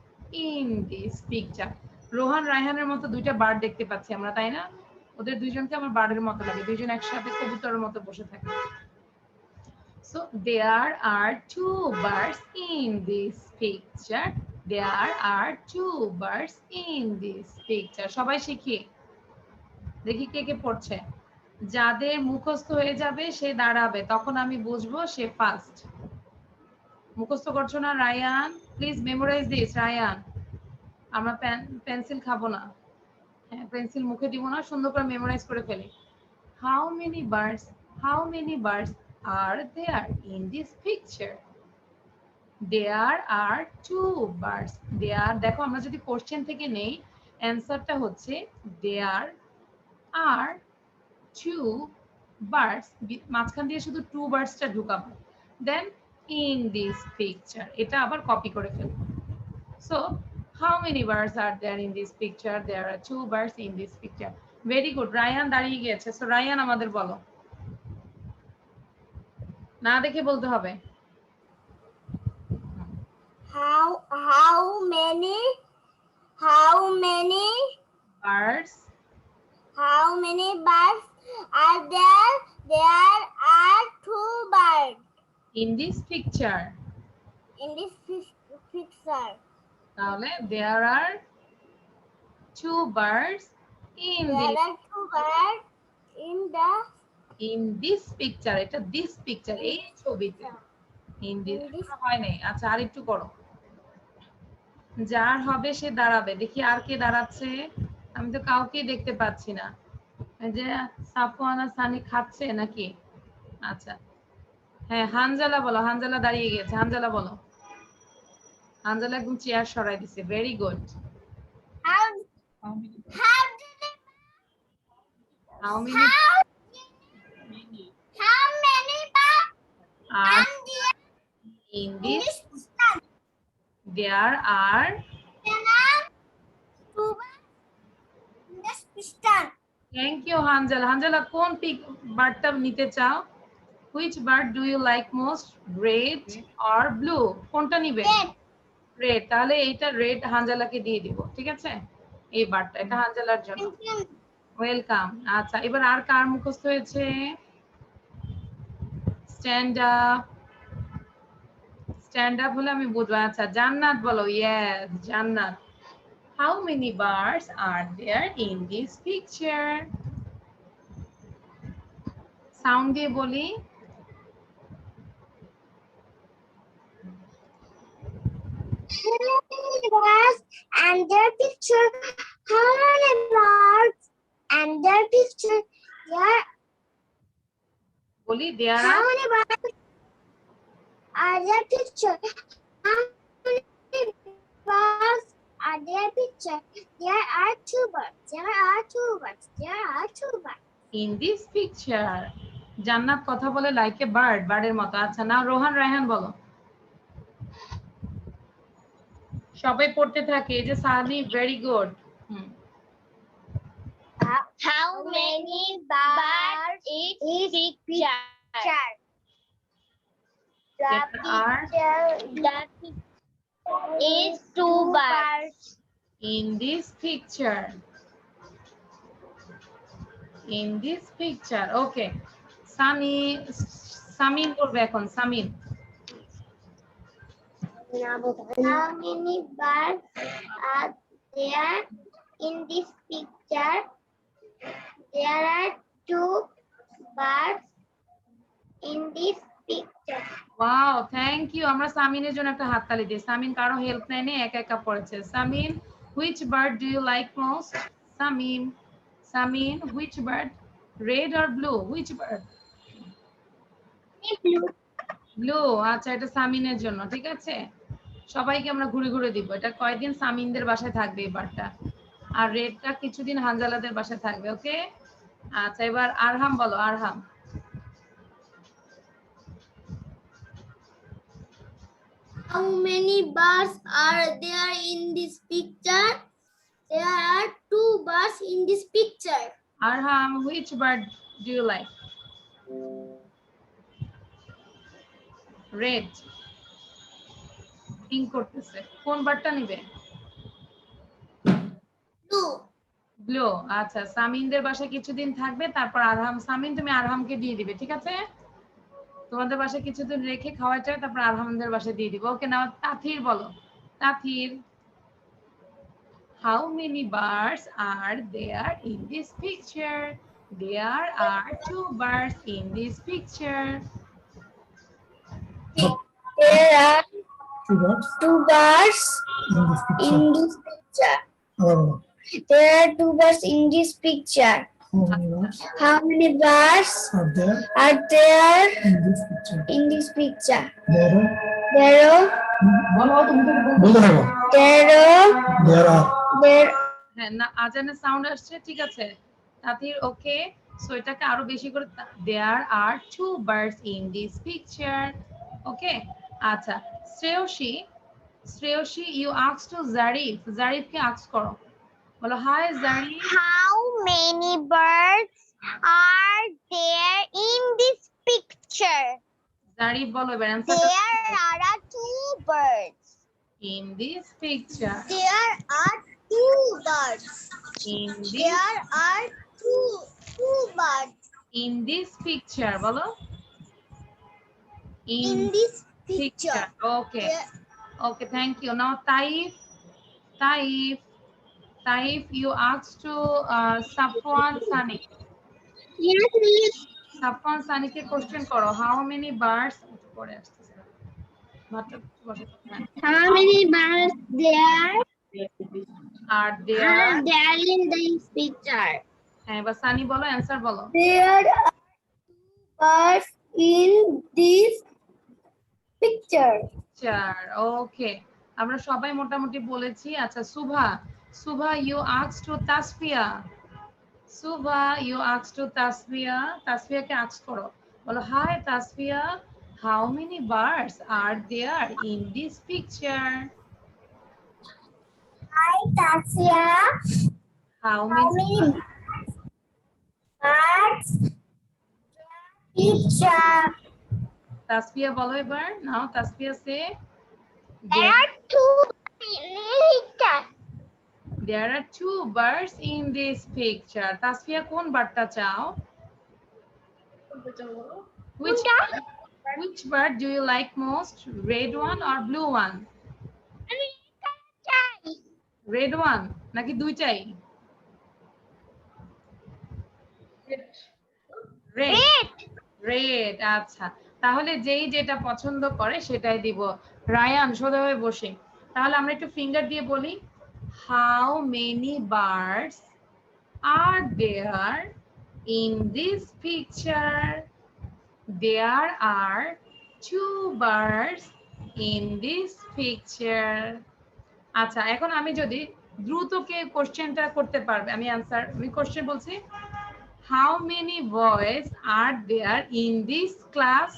in this picture. Rohan রায়হানের মতো দুইটা বার্ড দেখতে পাচ্ছি আমরা, তাই না? ওদের দুইজনকে আমার বার্ডের মতো লাগে, দুইজন একসাথে কবুতরের মতো বসে থাকে। So there are two birds in this picture. There are two birds in this picture. সবাই শিখি, দেখি কে কে পড়ছে। যাদের মুখস্থ হয়ে যাবে সে দাঁড়াবে, তখন আমি বুঝবো সে ফার্স্ট। মুখস্থ করছো না Rayan? Please memorise this Rayan. আমরা পেন্সিল খাবো না, হ্যাঁ পেন্সিল মুখে দিব না, সুন্দর করে মেমোরাইজ করে ফেলি। How many birds are there in this picture? There are two birds. There, দেখো আমরা যদি কোশ্চেন থেকে নেই, অ্যানসারটা হচ্ছে there are two birds, মাঝখান দিয়ে শুধু two birdsটা ঢুকাবো, then in this picture, এটা আবার কপি করে ফেলবো। So how many birds are there in this picture? There are two birds in this picture. Very good. Rayan দাঁড়িয়ে গিয়েছে। So রায়ান আমাদের বলো, না দেখে বলতে হবে। How many Birds are there? There are two birds in this picture. in this picture. তাহলে there are two birds in There are two birds in this picture. এটা this picture, এই ছবিতে। in this হয় নাই। আচ্ছা, আর একটু করো। যার হবে সে দাঁড়াবে। দেখি আর কে দাঁড়াচ্ছে, আমি তো কাউকেই দেখতে পাচ্ছি না। যে সাফওয়ানা সানি খাচ্ছে নাকি? আচ্ছা, হ্যাঁ হানজালা বলো। হানজালা দাঁড়িয়ে গেছে, হানজালা বলো। হানজালা একদম চেয়ার সরাই দিছে। Very good. How many are in this? There are two birds in this picture. Thank you, Hanjala. Hanjala, কোন বার্ডটা নিতে চাও? Which bird do you like most? Red or blue? কোনটা নিবে? রেড। তাহলে এইটা রেড হানজালাকে দিয়ে দিব, ঠিক আছে? এই বার্ডটা, এটা হানজালার জন্য। ওয়েলকাম। আচ্ছা, এবার আর কার মুখস্থ হয়েছে? Stand up. স্ট্যান্ড আপ হলে আমি বুঝবো। আচ্ছা জান্নাত বলো। ইয়েস জান্নাত। How many birds are there in this picture? Sound দিয়ে বলি। How many birds and their picture? How many birds and their picture? There. বলি there How are many birds are their picture? How many birds are their picture? There are two birds. There are two birds. There are two birds. in this picture. জান্নাত কথা বলে like a bird, বার্ডের মতো। আচ্ছা না রোহান রায়হান বলো। সবাই পড়তে থাকে। এই যে Sunny very good. How many birds is picture? The picture is two birds. in this picture. In this picture. Okay. Sunny Samin করবে এখন। Samin How many birds are there in this picture? There are two birds in this picture. Wow thank you. আমরা সামিনের জন্য একটা হাততালি দিই। সামিন কারো help নেয়নি, একা একা পড়েছে। Samin which bird do you like most? Samin Samin which bird? red or blue? which bird? Blue. আচ্ছা এটা সামিনের জন্য, ঠিক আছে। সবাইকে আমরা ঘুরে ঘুরে দিব। এটা কয়েকদিন সামিনদের বাসায় থাকবে এই বারটা, আর রেডটা কিছুদিন হানজালাদের বাসায় থাকবে। ওকে আচ্ছা এবার আরহাম বলো। আরহাম How many birds are there in this picture? There are two birds in this picture. Arham which bird do you like? Red. Pink করতেছে। কোন বারটা নিবে? Two. ব্লু। আচ্ছা সামিনদের বাসায় কিছুদিন থাকবে, তারপর আরহাম। সামিন তুমি আরহামকে দিয়ে দিবে, ঠিক আছে। তোমাদের বাসায় কিছুদিন রেখে খাওয়াটা, তারপর আরহামদের বাসায় দিয়ে দিব। ওকে নাও তাথির বলো। তাথির how many birds are there in this picture? There are two birds in this picture. There are two birds two birds in this in picture. this picture. There are two birds in this picture. How many birds How many birds are there are there in this picture? in this picture? There are There are বলতে থাকো। there are there হ্যাঁ না আজানের sound আসছে, ঠিক আছে তাথির। Okay so এটাকে আরো বেশি করে there are two birds in this picture. Okay আচ্ছা Shreyashi Shreyashi you ask to Zarif. জারিফকে আস্ক করো, বলো hi Zarif. How many birds are there in this picture? Zarif বলো এবার answer. There are two birds. in this picture. There are two birds. in this There are two birds in this picture বলো। in this picture. Okay. Okay, thank you. Now Taif, Taif, you asked to Safwan Sani. Yes, miss. Safwan Sani ke question karo. How many birds? How many birds there are there? are there in this picture? হ্যাঁ এবার সানি বলো, answer বলো। There are birds in this picture. ওকে আমরা সবাই মোটামুটি বলেছি। আচ্ছা Subha, Subha you asked to Tasfia. Subha you asked to Tasfia. তাসফিয়াকে আস্ক করো, বলো hi Tasfia, how many birds are there in this picture? Hi, Tasya. How How many many birds picture? Tasfia বলো এবার। নাও তাসফিয়া সে There are two picture. there are two birds in this picture. Tasfia কোন বার্তা চাও? which bird? Which bird do you like most? Red one or blue one? Red one নাকি দুইটাই? Red red আচ্ছা, তাহলে যেই যেটা পছন্দ করে সেটাই দিব। রায়ান সোজাভাবে বসে, তাহলে আমরা একটু ফিঙ্গার দিয়ে বলি, how many birds are there in this picture? There are 2 birds in this picture. আচ্ছা, এখন আমি যদি দ্রুতকে কোশ্চেনটা করতে পারবে, আমি অ্যানসার, আমি কোশ্চেন বলছি, how many boys are there in this class?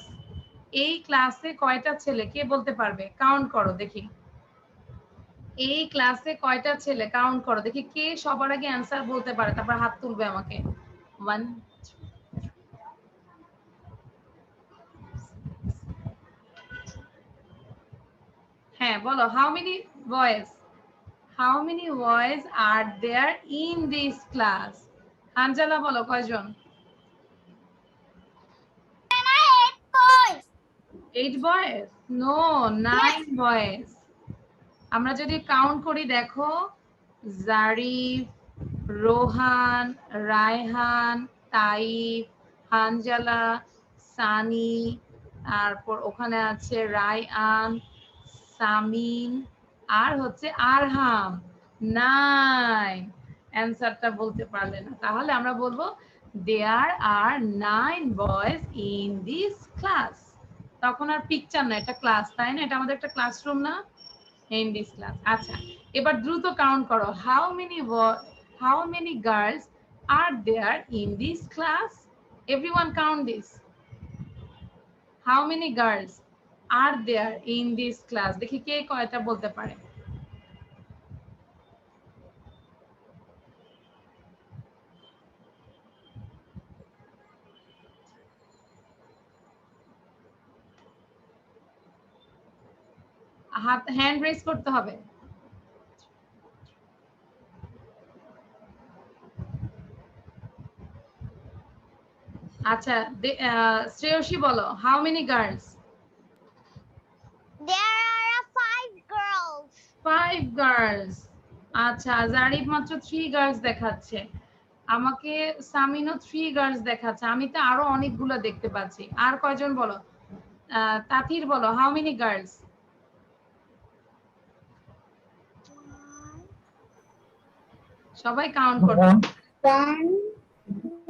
এই ক্লাসে কয়টা ছেলে, কে বলতে পারবে? কাউন্ট করো দেখি, এই ক্লাসে কয়টা ছেলে, কাউন্ট করো দেখি, কে সবার আগে অ্যানসার বলতে পারে, তারপর হাত তুলবে আমাকে। 1 হ্যাঁ বলো, how many boys, how many boys are there in this class? Hanzala বলো কয়জন? 8 বয়েজ? No, 9 boys. আমরা যদি কাউন্ট করি দেখো, জারিফ, রোহান, রায়হান, তাইফ, হানজালা, সানি, তারপর ওখানে আছে রায়আন, সামিন, আর হচ্ছে আরহাম। 9। অ্যানসারটা বলতে পারলে না, তাহলে আমরা বলবো দেয়ার আর 9 বয়েজ ইন দিস ক্লাস। তখন আর পিকচার না, এটা ক্লাস, তাই না? এটা আমাদের একটা ক্লাসরুম না, in this class. আচ্ছা, এবার দ্রুত কাউন্ট করো, how many girls are there in this class? Everyone count this. How many girls are there in this class? দেখি কে কয়টা বলতে পারে। হাত, হ্যান্ড রেজ করতে হবে। আচ্ছা, শ্রেয়সী বলো, how many girls? There are 5 girls. 5 girls. আচ্ছা, জারিফ মাত্র 3 গার্লস দেখাচ্ছে, আমাকে সামিনও 3 গার্লস দেখাচ্ছে, আমি তো আরো অনেকগুলো দেখতে পাচ্ছি। আর কয়জন বলো? তাথির বলো, হাউ মেনি গার্লস? সবাই কাউন্ট করতে,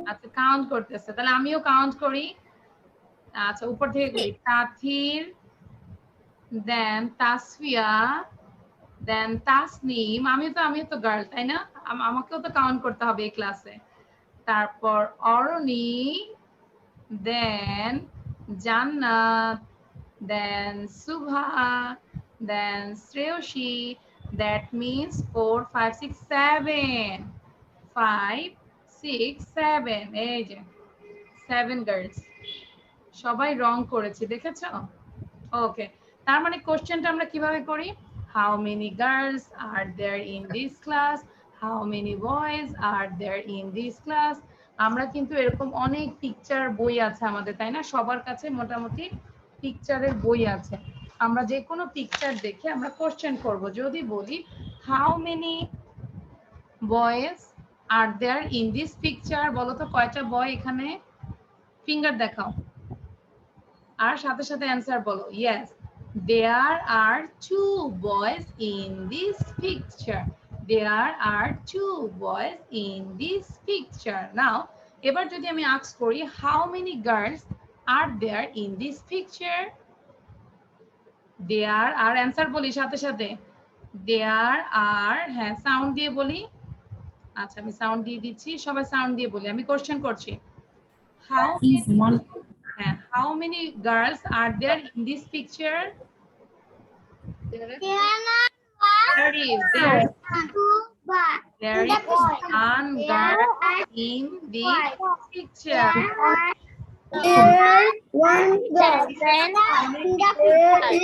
আচ্ছা কাউন্ট করতেছে, তাহলে আমিও কাউন্ট করি। আচ্ছা, উপর থেকে করি, তাথির, দেন তাসফিয়া, দেন তাসনিম, আমিও তো গার্ল, তাই না? আমাকেও তো কাউন্ট করতে হবে এই ক্লাসে। তারপর অরণি, দেন জান্নাত, দেন সুভা, দেন শ্রেয়সী। That means 4, 5, 6, 7. 5, 6, 7, এই যে 7 গার্লস। সবাই রং করেছে, দেখেছো? ওকে, তার মানে কোশ্চেনটা আমরা কিভাবে করি? How many girls are there in this class? How many boys are there in this class? আমরা কিন্তু এরকম অনেক পিকচার বই আছে আমাদের, তাই না? সবার কাছে মোটামুটি পিকচারের বই আছে, আমরা যে কোনো পিকচার দেখে আমরা কোশ্চেন করব। যদি বলি how many boys are there in this picture, বলো তো কয়টা বয় এখানে? ফিঙ্গার দেখাও আর সাথে সাথে অ্যান্সার বলো। Yes, there are 2 boys in this picture. There are 2 boys in this picture. Now, এবার যদি আমি আস্ক করি, how many girls are there in this picture? There are, answer বলি সাথে সাথে, there are, হ্যাঁ সাউন্ড দিয়ে বলি। আচ্ছা, আমি সাউন্ড দিয়ে দিচ্ছি, সবাই সাউন্ড দিয়ে বলি, আমি কোশ্চেন করছি। How many girls are there in this picture? There is one girl in this picture. There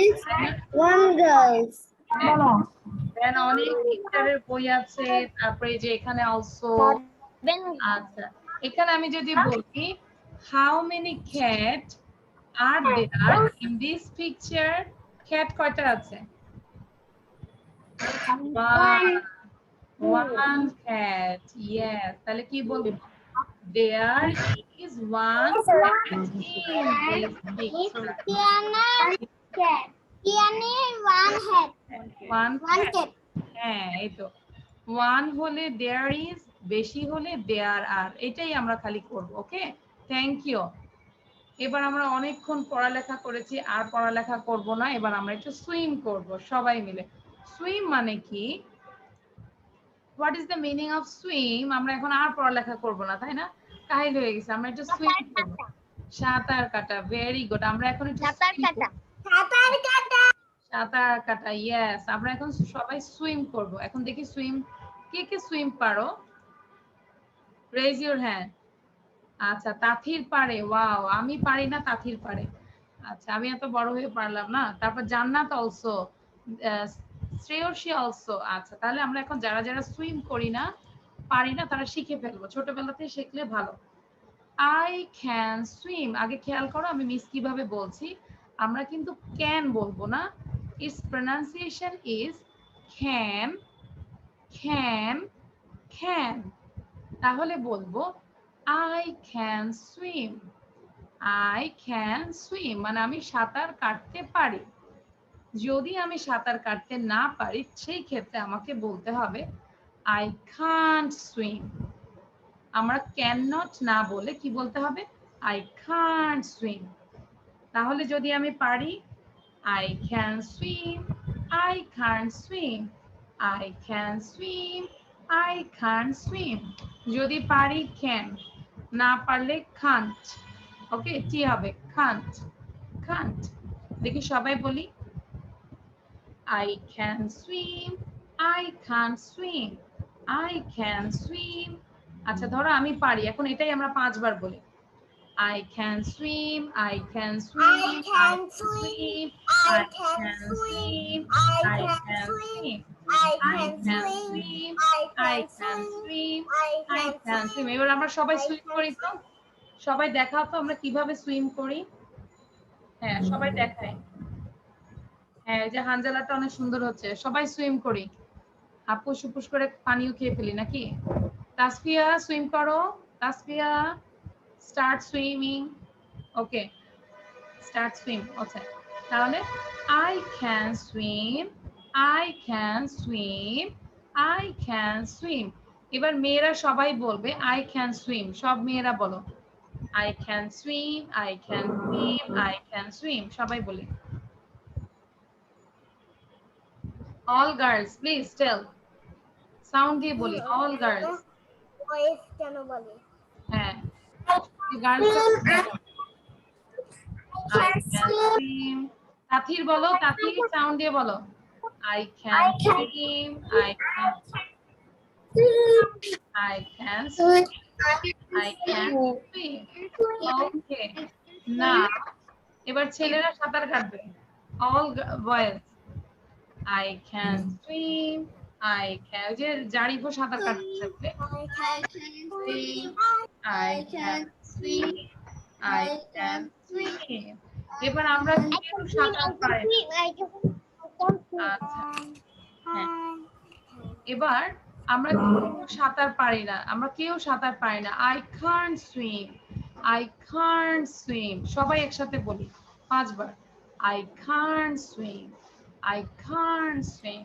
is one girl. Then অনেক পিকচারের বই আছে, তারপরে যে এখানে অলসো। আচ্ছা, এখানে আমি যদি বলি how many cat are there in this picture cat কয়টা আছে? One cat. ইয়েস, তাহলে কি বলবো? There is one cat in this picture. One cat. হ্যাঁ, এই তো। one হলে there is, বেশি হলে there are, এটাই আমরা খালি করব। ওকে, থ্যাংক ইউ। এবার আমরা অনেকক্ষণ পড়ালেখা করেছি, আর পড়ালেখা করব না। এবার আমরা একটু সুইম করব সবাই মিলে। সুইম মানে কি? What is the meaning of swim? আমরা এখন আর পড়ালেখা করব না, তাই না? কাহিল হয়ে গেছে, আমরা একটু সুইম করব। সাঁতার কাটা, ভেরি গুড। আমরা এখন একটু সাঁতার কাটা, ইয়েস। আমরা এখন সবাই সুইম করব। এখন দেখি সুইম, কে কে সুইম পারো? Raise your hand. আচ্ছা, তাথির পারে, ওয়াও। আমি পারি না, তাথির পারে। আচ্ছা, আমি এত বড় হয়ে পারলাম না। তারপর জান্নাত অলসো, শ্রেয়সী অলসো। আচ্ছা, তাহলে আমরা এখন যারা যারা সুইম করি না, পারি না, তারা শিখে ফেলবো। ছোটবেলাতে শিখলে ভালো। I can swim. আগে খেয়াল করো আমি মিস কিভাবে বলছি। আমরা কিন্তু ক্যান বলবো না, it's pronunciation is can, can, can. তাহলে বলবো I can swim. I can swim মানে আমি সাঁতার কাটতে পারি। যদি আমি সাঁতার কাটতে না পারি, সেই ক্ষেত্রে আমাকে বলতে হবে আই কান্ট সুইম। আমরা ক্যান নট না বলে কি বলতে হবে? I can't swim. তাহলে যদি আমি পারি, I can swim, I can't swim, I can swim, I can't swim. যদি পারি ক্যান, না পারলে কান্ট। ওকে, টি হবে কান্ট, কান্ট। দেখি সবাই বলি, I can swim, I can't swim, I can swim. আচ্ছা, ধরো আমি পারি, এখন এটাই আমরা 5 বার বলি। I can swim, I can swim, I can swim, I can swim, I can swim, I can swim, I can swim, I can swim. এবার আমরা সবাই সুইম করি তো? সবাই দেখাও তো আমরা কিভাবে সুইম করি। হ্যাঁ, সবাই দেখায়। হ্যাঁ, এই যে হানজালাটা অনেক সুন্দর হচ্ছে। সবাই সুইম করি। আপুস উপুস করে পানিও খেয়ে ফেলি নাকি? তাসফিয়া সুইম করো। Tasfia start swimming. Okay, start swim. আচ্ছা, তাহলে I can swim, I can swim, I can swim. এবার মেয়েরা সবাই বলবে আই ক্যান সুইম। সব মেয়েরা বলো, I can swim, I can swim, I can swim. সবাই বলে। All girls please tell. Sound দিয়ে বলি, অল গার্লস। হ্যাঁ, girls. I can swim. Tathir বলো, তাথির সাউন্ড দিয়ে বলো। I can swim, I can swim, I can swim. Okay. Now, এবার ছেলেরা সাঁতার কাটবে। All boys. I can swim, I can, যে জারিফও সাঁতার কাটতে থাকবে। I can swim, I can swim. এবার আমরা কেউ সাঁতার পারি না। আচ্ছা, হ্যাঁ, এবার আমরা কেউ সাঁতার পারি না, আমরা কেউ সাঁতার পারি না। I can't swim, I can't swim. সবাই একসাথে বলি 5 বার। I can't swim, I can't swim,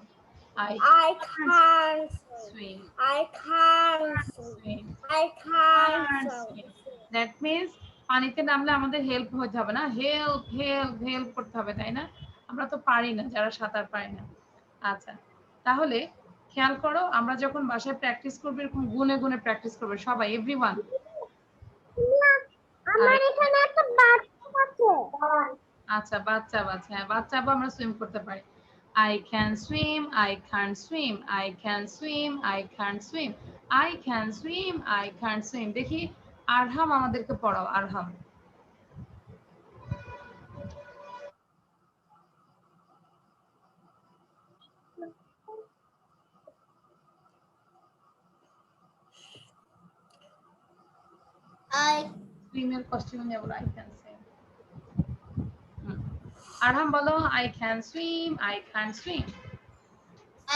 I can't swim, I can't swim, I can't can't swim. That means পানিতে নামলে আমাদের হেল্প হতে হবে না, হেল্প হেল্প হেল্প করতে হবে, তাই না? আমরা তো পারি না, যারা সাঁতার পারি না। আচ্ছা, তাহলে খেয়াল করো, আমরা যখন বাসায় প্র্যাকটিস করবো এরকম গুনে গুনে প্র্যাকটিস করবে সবাই, এভরিওয়ান। আমার এখানে একটা বাচ্চা আছে। আচ্ছা, বাচ্চা বাচ্চা, হ্যাঁ, বাচ্চা আমরা সুইম করতে পারি। I can swim, I can't swim, I can swim, I can't swim, I can swim, I can't swim. দেখি আরহাম আমাদেরকে পড়াও, আরহাম। I Female costume নেবো, I can swim. আরহাম বলো I can swim, I can swim.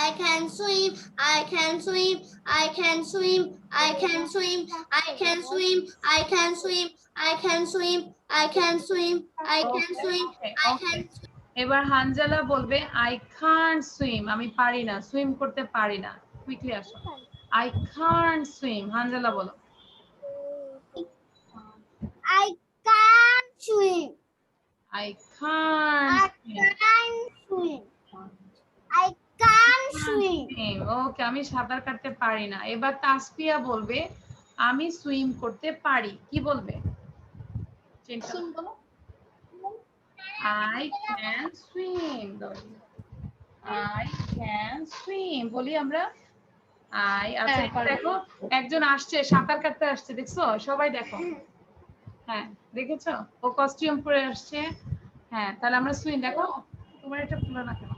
I can swim, I can swim, I can swim, I can swim, I can swim, I can swim, I can swim, I can swim, I can swim, I can swim. এবার হানজালা বলবে I can't swim, আমি পারি না, swim করতে পারি না। Quickly আসো। I can't swim, Hanzala বলো। I can't swim. I can't swim. swim. I can't swim. ওকে, আমি সাঁতার কাটতে পারি না। এবার তাসফিয়া বলবে আমি সুইম করতে পারি। কি বলবে? Swim বলো। I can swim. I can swim বলি আমরা। আচ্ছা দেখো একজন আসছে, সাঁতার কাটতে আসছে, দেখছো? সবাই দেখো। হ্যাঁ দেখেছো? ও কস্টিউম পরে আসছে। হ্যাঁ তাহলে আমরা সুইম, দেখো তোমার এটা খুলো না কেন?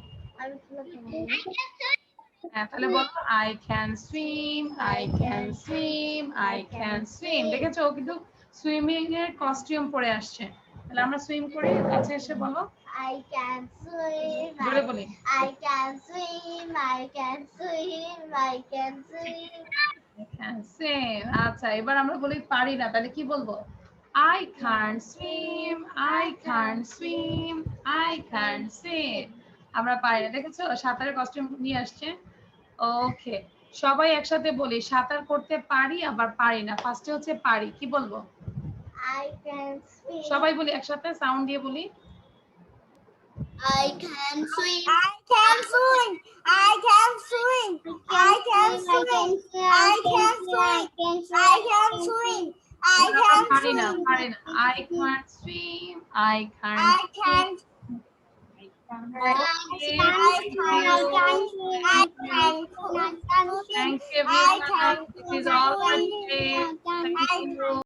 হ্যাঁ তাহলে বলো I can swim, I can swim, I can swim. দেখেছো ও কিন্তু সুইমিং এর কস্টিউম পরে আসছে। তাহলে আমরা সুইম করি, কাছে এসে বলো I can swim. জোরে বলি I can swim. I can swim. I can swim. I can swim. আচ্ছা এবার আমরা বলি পারি না, তাহলে কি বলবো? I can't swim, I can't swim, I can't swim. আমরা পারি না, দেখেছো সাঁতারের কস্টিউম নিয়ে আসছে। ওকে সবাই একসাথে বলি সাঁতার করতে পারি আবার পারি না। ফার্স্টে হচ্ছে পারি, কি বলবো? I can swim. সবাই বলি একসাথে, সাউন্ড দিয়ে বলি I can swim. I can swim. I can swim. I can swim. I can swim. I can swim. I can পারি না, swim. পারি না। I can't swim, I can't I can't. Okay. I Thank you everyone. This is all for today. Thank you.